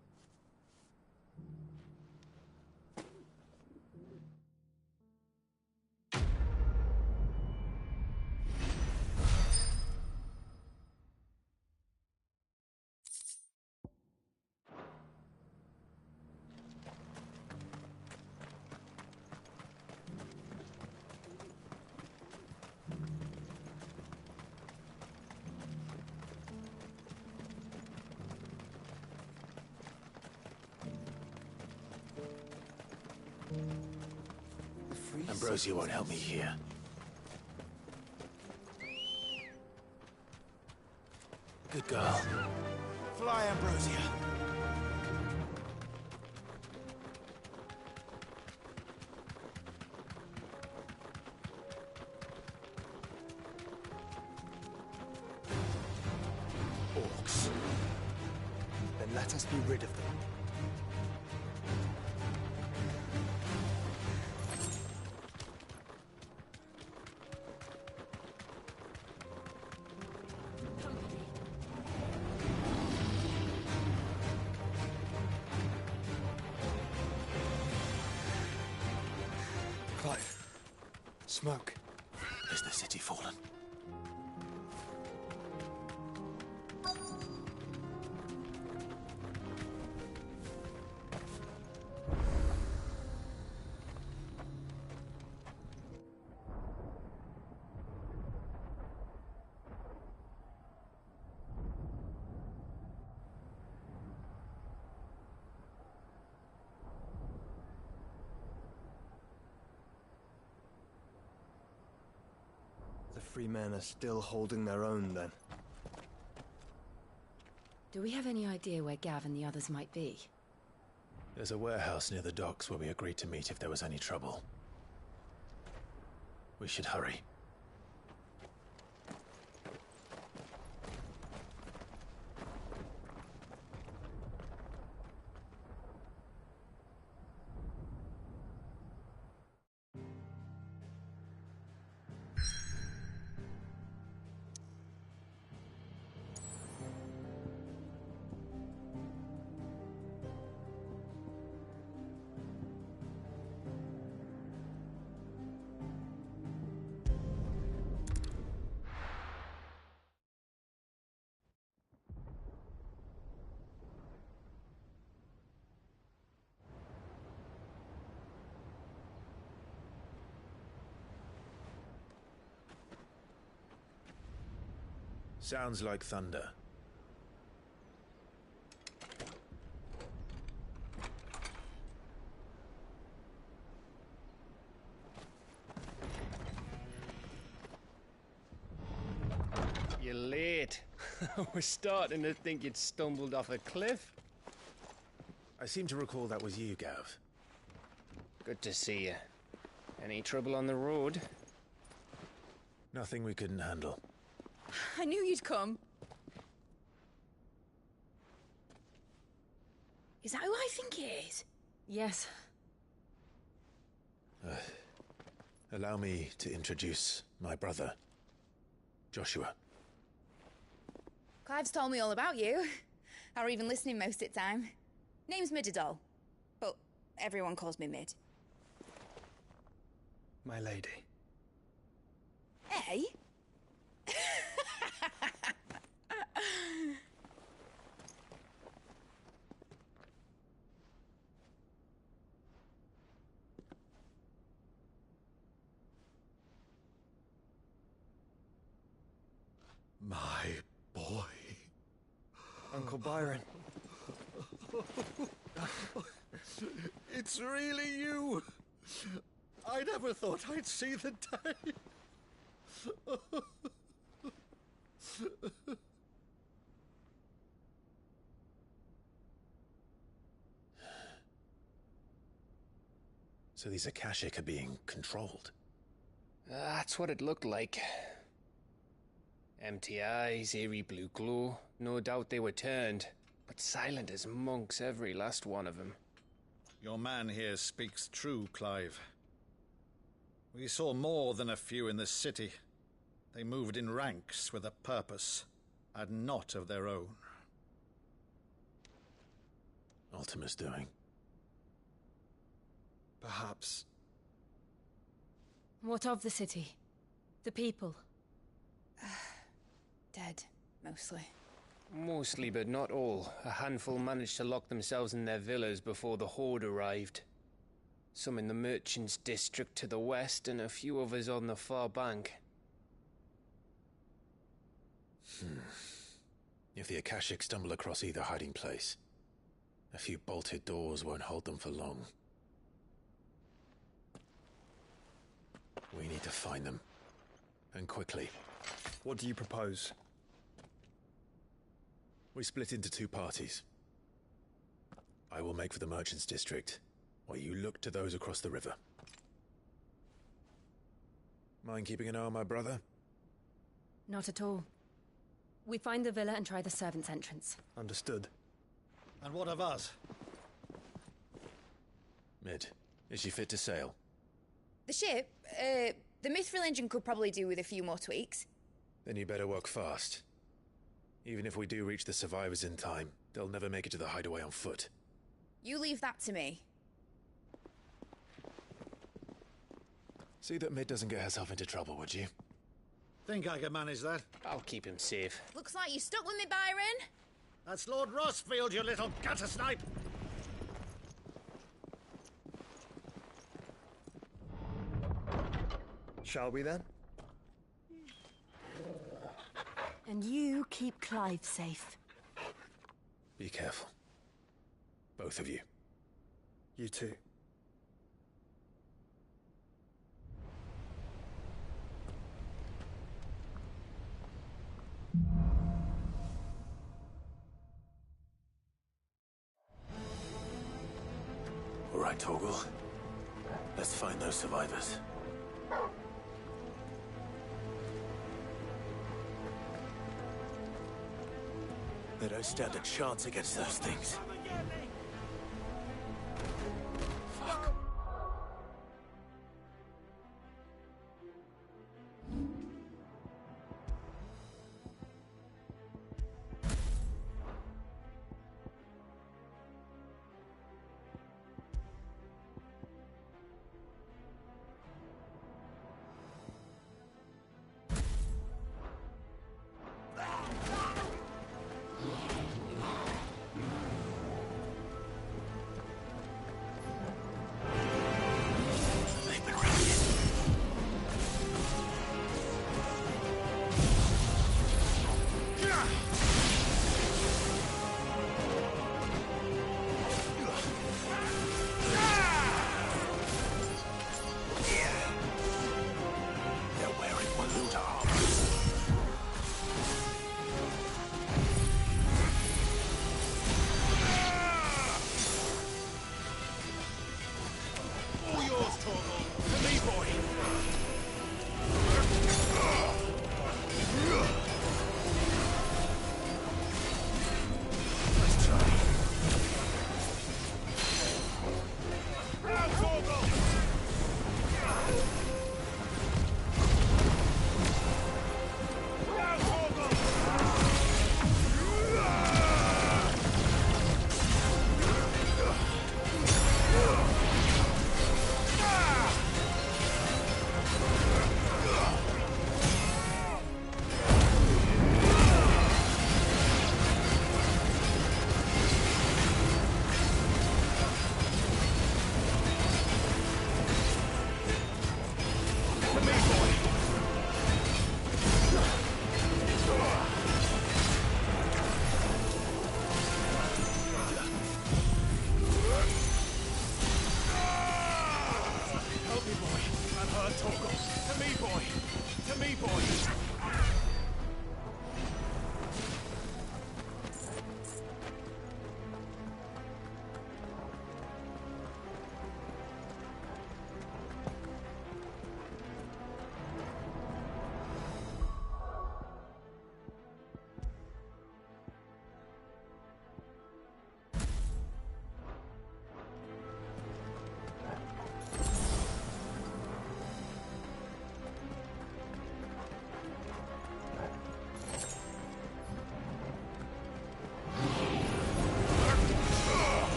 Ambrosia won't help me here. Good girl. Fly, Ambrosia. Orcs. Then let us be rid of them. Clive. Smoke. Has the city fallen? The free men are still holding their own, then. Do we have any idea where Gav and the others might be? There's a warehouse near the docks where we agreed to meet if there was any trouble. We should hurry. Sounds like thunder. You're late. We're starting to think you'd stumbled off a cliff. I seem to recall that was you, Gav. Good to see you. Any trouble on the road? Nothing we couldn't handle. I knew you'd come. Is that who I think it is? Yes. Allow me to introduce my brother, Joshua. Clive's told me all about you. Or even listening most of the time. Name's Midadol, but everyone calls me Mid. My lady. Eh? My boy. Uncle Byron. It's really you. I never thought I'd see the day. So these Akashic are being controlled? That's what it looked like. Empty eyes, eerie blue glow. No doubt they were turned, but silent as monks, every last one of them. Your man here speaks true, Clive. We saw more than a few in the city. They moved in ranks with a purpose, and not of their own. Ultima's doing. Perhaps. What of the city? The people? Dead, mostly. Mostly, but not all. A handful managed to lock themselves in their villas before the Horde arrived. Some in the merchants' district to the west, and a few others on the far bank. If the Akashic stumble across either hiding place, a few bolted doors won't hold them for long. We need to find them. And quickly. What do you propose? We split into two parties. I will make for the Merchants District, while you look to those across the river. Mind keeping an eye on my brother? Not at all. We find the villa and try the servants' entrance. Understood. And what of us? Mid, is she fit to sail? The ship, the Mithril engine could probably do with a few more tweaks. Then you better work fast. Even if we do reach the survivors in time, they'll never make it to the hideaway on foot. You leave that to me. See that Mid doesn't get herself into trouble, would you? Think I can manage that? I'll keep him safe. Looks like you stuck with me, Byron. That's Lord Rossfield, you little gutter snipe! Shall we then? And you keep Clive safe. Be careful. Both of you. You too. All right, Torgal. Let's find those survivors. They don't stand a chance against those things. Fuck.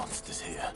monsters here.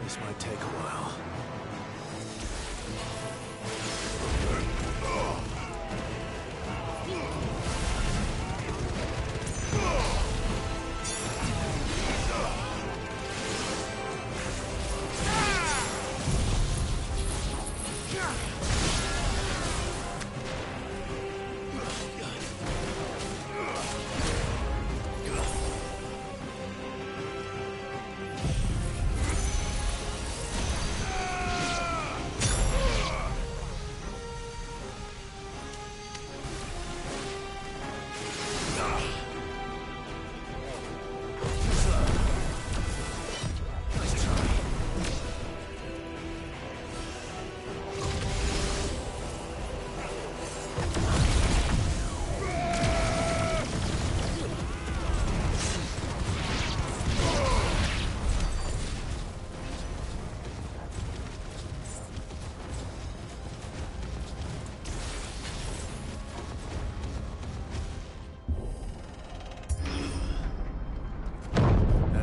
This might take a while.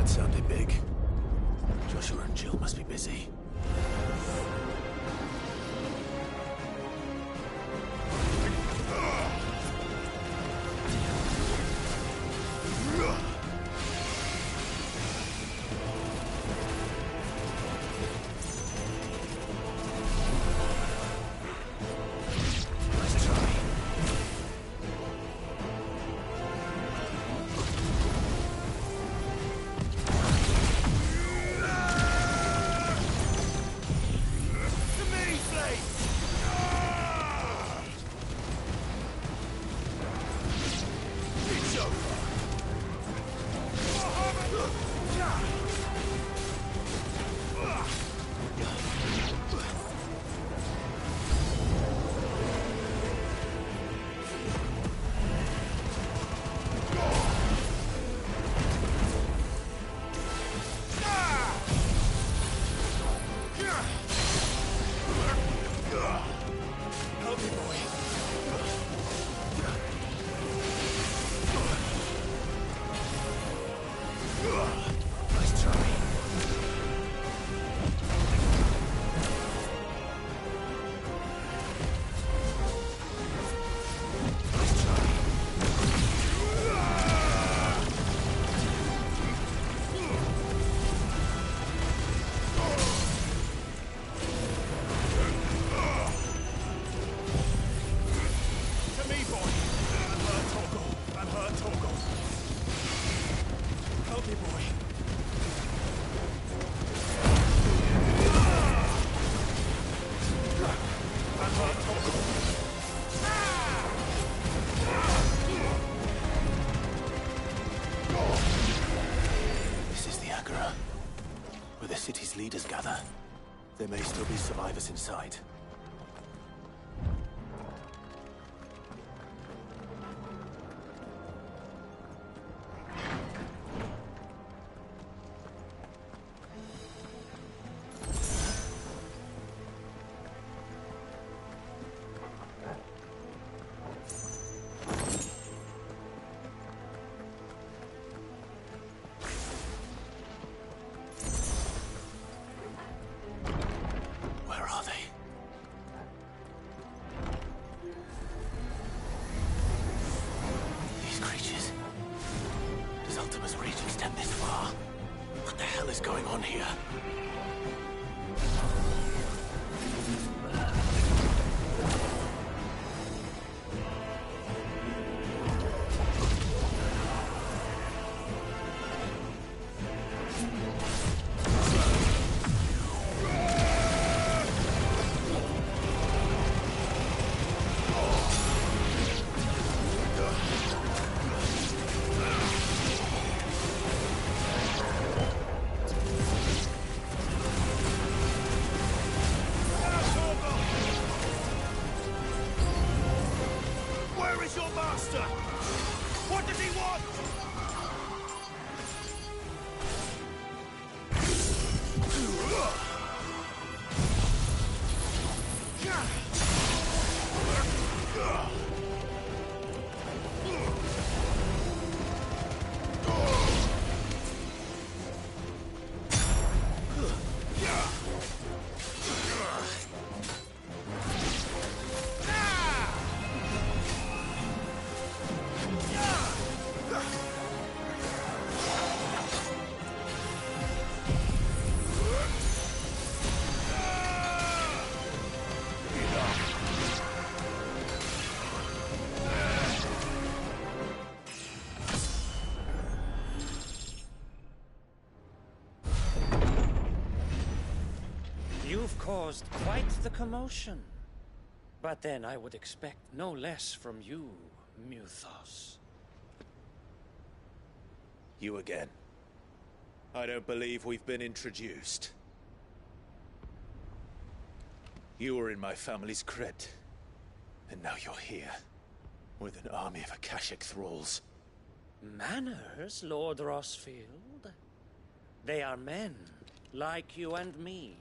Sounded big. Joshua and Jill must be busy. city's leaders gather, there may still be survivors inside. You've caused quite the commotion. But then I would expect no less from you, Muthos. You again. I don't believe we've been introduced. You were in my family's crypt, and now you're here, with an army of Akashic thralls. Manners, Lord Rosfield? They are men, like you and me.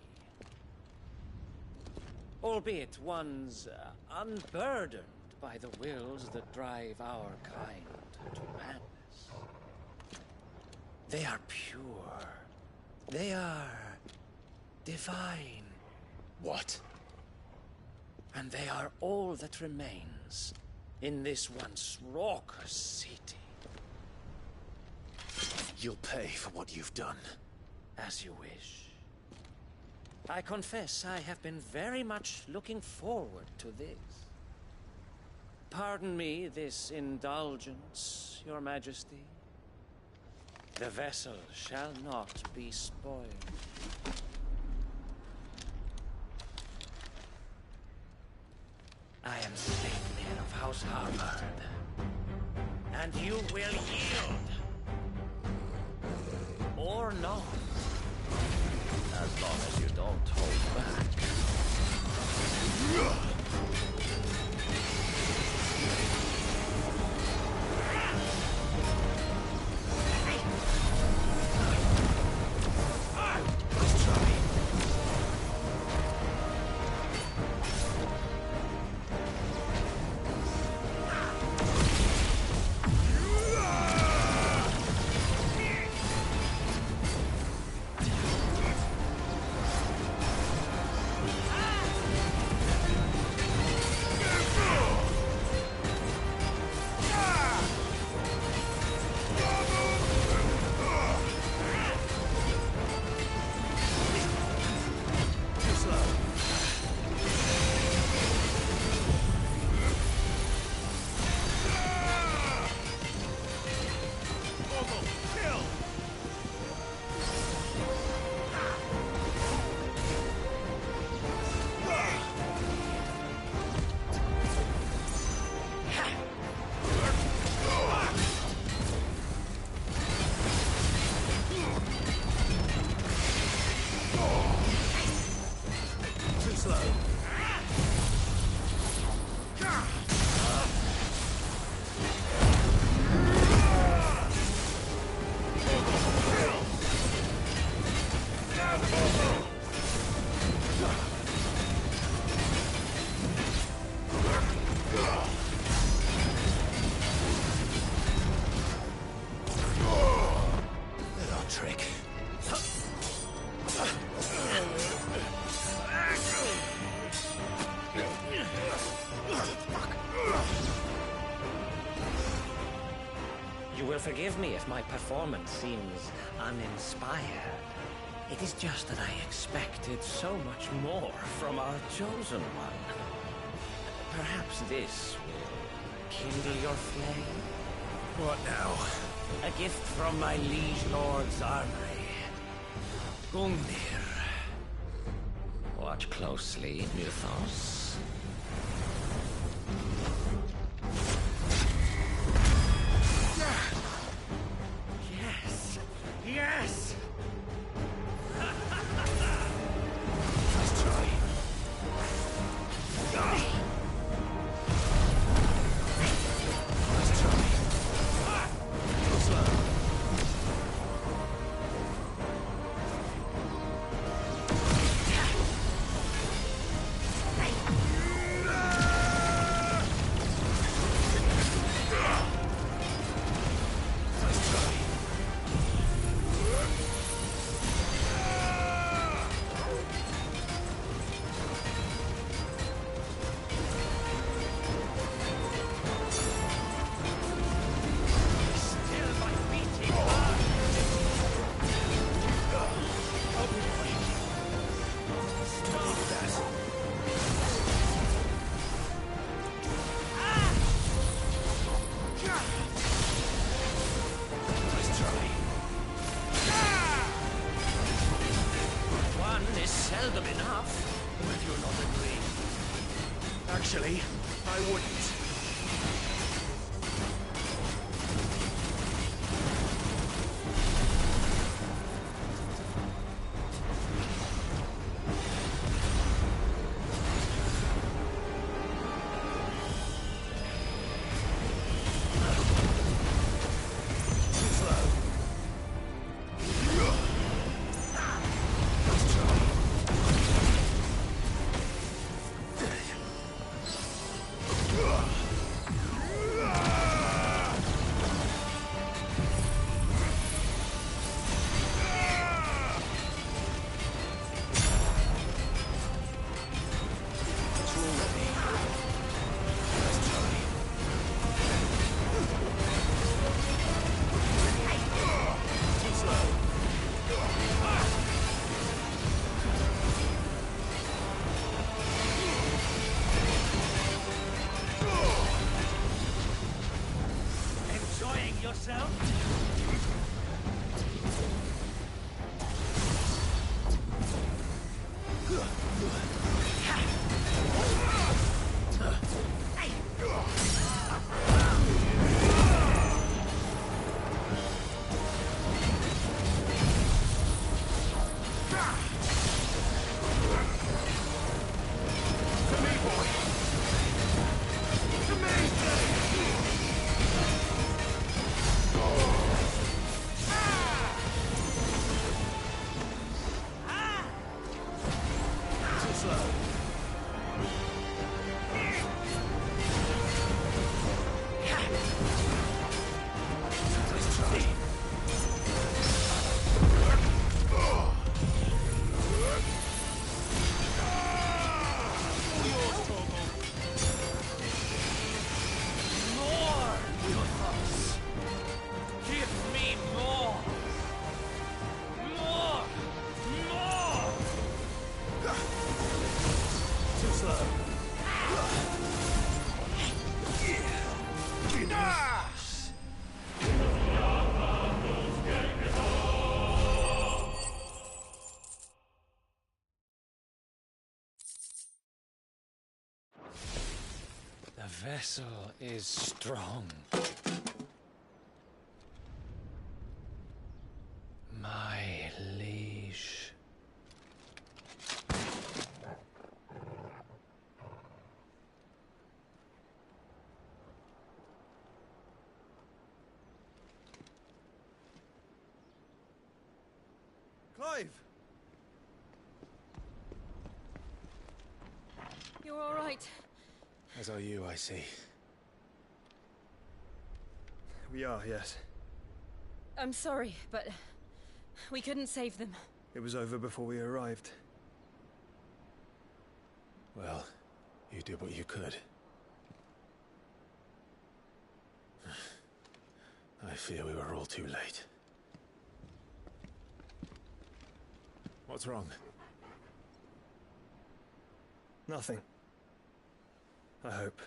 Albeit ones unburdened by the wills that drive our kind to madness. They are pure. They are divine. What? And they are all that remains in this once raucous city. You'll pay for what you've done. As you wish. I confess I have been very much looking forward to this. Pardon me this indulgence, Your Majesty. The vessel shall not be spoiled. I am Sleipnir of House Harvard, and you will yield. Or not. As long as you don't hold back. Let's try. You will forgive me if my performance seems uninspired. It is just that I expected so much more from our chosen one. Perhaps this will kindle your flame? What now? A gift from my liege lord Zarnri. Gungnir. Watch closely, Mythos. Yes! Yes! Let's try. Let's try. Go slow. Seldom enough, if you're not agreeing. Actually, I wouldn't. The vessel is strong. My liege. Clive! You're all right. As are you, I see. We are, yes. I'm sorry, but we couldn't save them. It was over before we arrived. Well, you did what you could. I fear we were all too late. What's wrong? Nothing. I hope.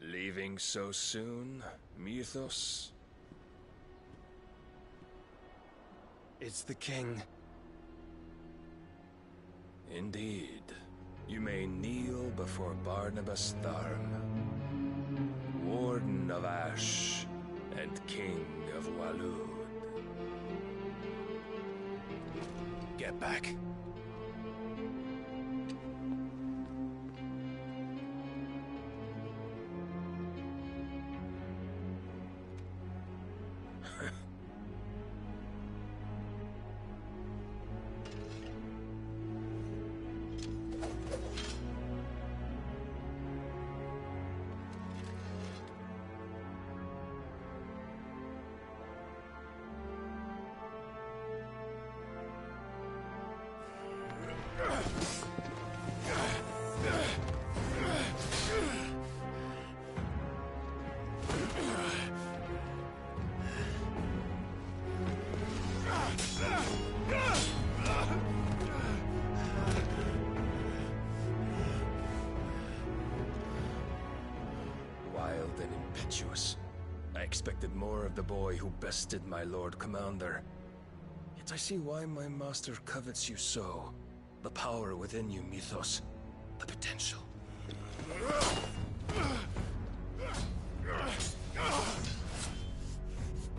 Leaving so soon, Mythos? It's the king. Indeed. You may kneel before Barnabas Tharm, Warden of Ash and King of Waloed. Get back. Wild and impetuous. I expected more of the boy who bested my Lord Commander. Yet I see why my master covets you so. The power within you, Mythos. The potential.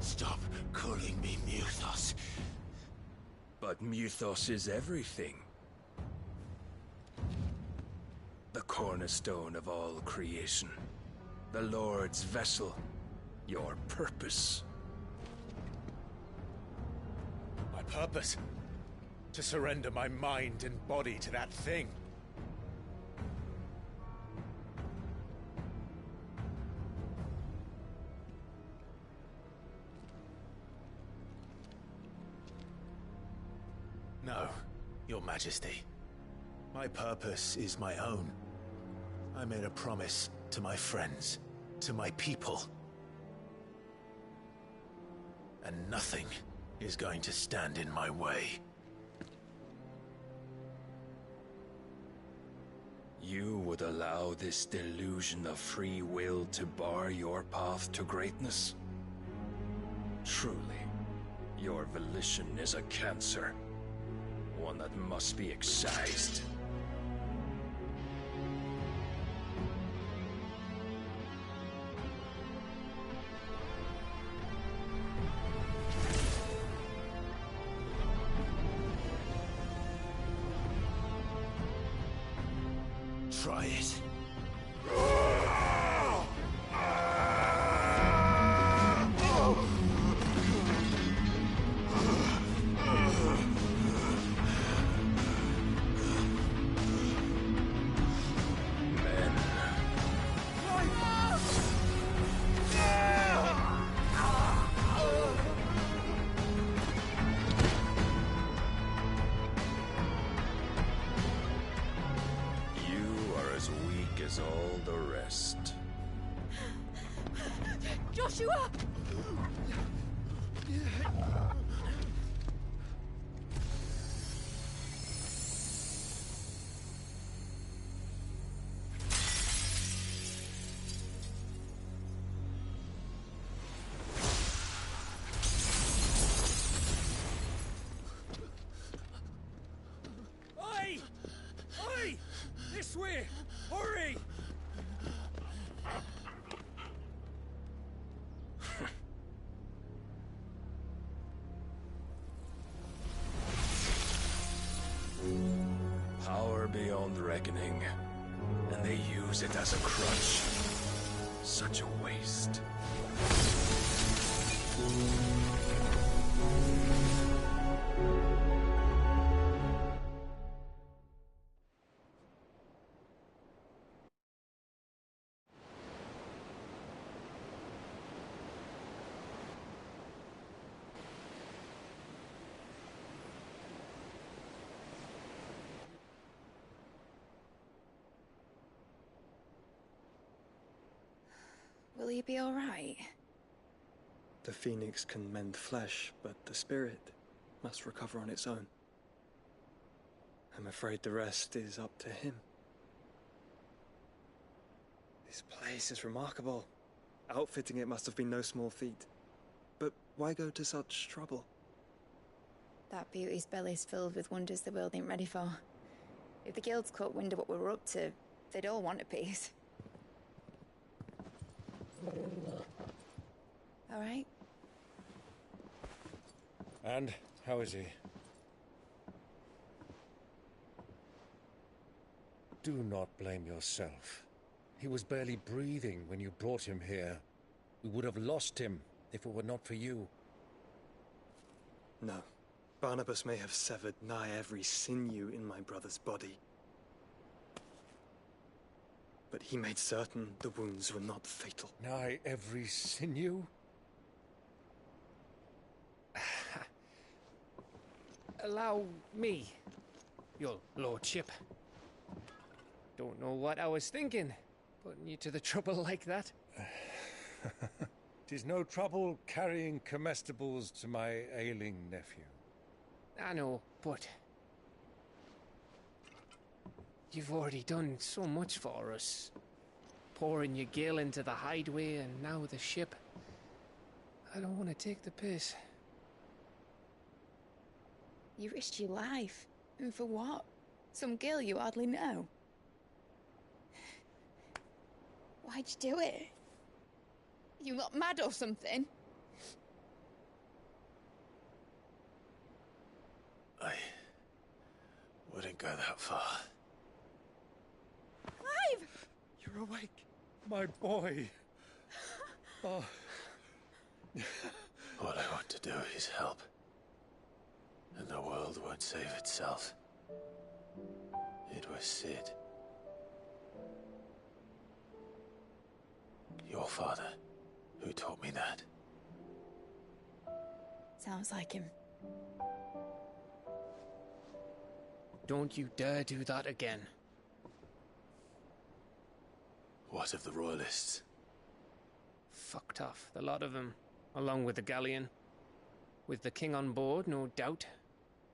Stop calling me Mythos. But Mythos is everything. The cornerstone of all creation. The Lord's vessel. Your purpose. My purpose? To surrender my mind and body to that thing. No, Your Majesty. My purpose is my own. I made a promise to my friends, to my people. And nothing is going to stand in my way. You would allow this delusion of free will to bar your path to greatness? Truly, your volition is a cancer. One that must be excised. Try it. As all the rest. Joshua! Oi! Oi! This way! Hurry! Power beyond reckoning, and they use it as a crutch. Such a waste. Will he be alright? The phoenix can mend flesh, but the spirit must recover on its own. I'm afraid the rest is up to him. This place is remarkable. Outfitting it must have been no small feat. But why go to such trouble? That beauty's belly's filled with wonders the world ain't ready for. If the guilds caught wind of what we were up to, they'd all want a piece. All right? And how is he? Do not blame yourself. He was barely breathing when you brought him here. We would have lost him if it were not for you. No. Barnabas may have severed nigh every sinew in my brother's body. But he made certain the wounds were not fatal. Nigh every sinew? Allow me, your lordship. Don't know what I was thinking, putting you to the trouble like that. 'Tis no trouble carrying comestibles to my ailing nephew. I know, but you've already done so much for us. Pouring your gil into the hideaway and now the ship. I don't want to take the piss. You risked your life. And for what? Some girl you hardly know. Why'd you do it? You not mad or something? I wouldn't go that far. Clive! You're awake, my boy. Oh. All I want to do is help. And the world won't save itself. It was Sid. Your father, who taught me that. Sounds like him. Don't you dare do that again. What of the Royalists? Fucked off, the lot of them, along with the galleon. With the king on board, no doubt.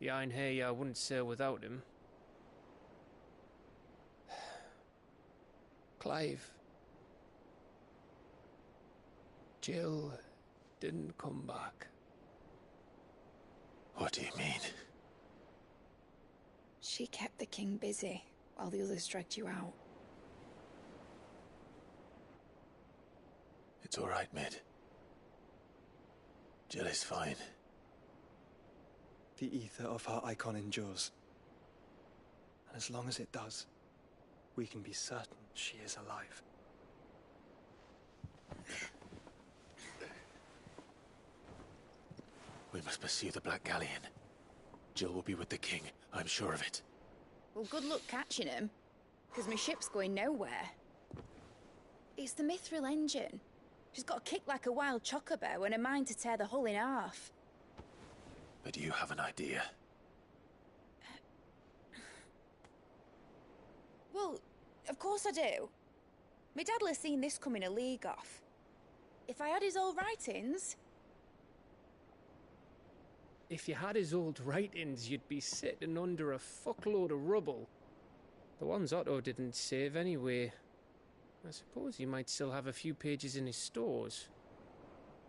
The Iron Hair wouldn't sail without him. Clive. Jill didn't come back. What do you mean? She kept the king busy while the others dragged you out. It's all right, Mid. Jill is fine. The ether of her icon endures. And as long as it does, we can be certain she is alive. We must pursue the Black Galleon. Jill will be with the king, I'm sure of it. Well, good luck catching him, because my ship's going nowhere. It's the Mithril engine. She's got a kick like a wild chocobo and a mind to tear the hull in half. But you have an idea. Well, of course I do. My dad'll have seen this coming a league off. If I had his old writings... If you had his old writings, you'd be sitting under a fuckload of rubble. The ones Otto didn't save anyway. I suppose he might still have a few pages in his stores.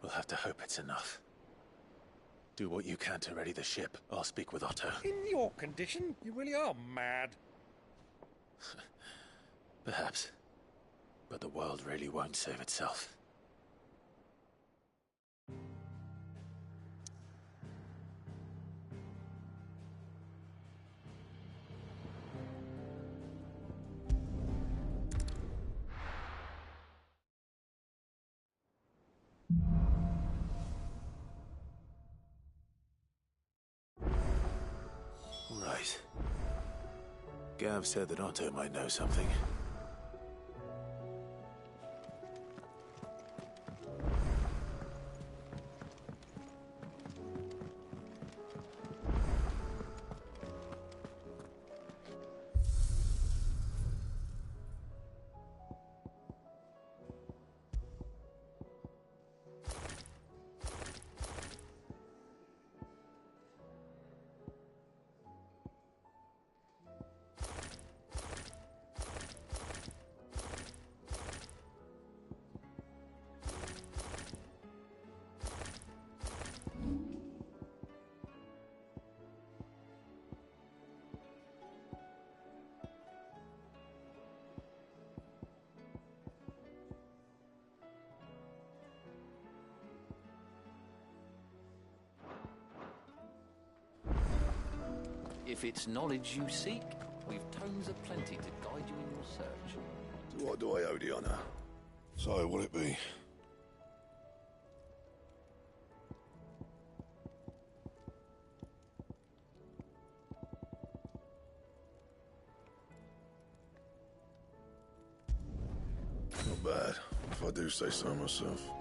We'll have to hope it's enough. Do what you can to ready the ship. I'll speak with Otto. In your condition, you really are mad. Perhaps. But the world really won't save itself. Right. Gav said that Otto might know something. If it's knowledge you seek, we've tomes aplenty to guide you in your search. To what do I owe the honor? So, will it be? Not bad, if I do say so myself.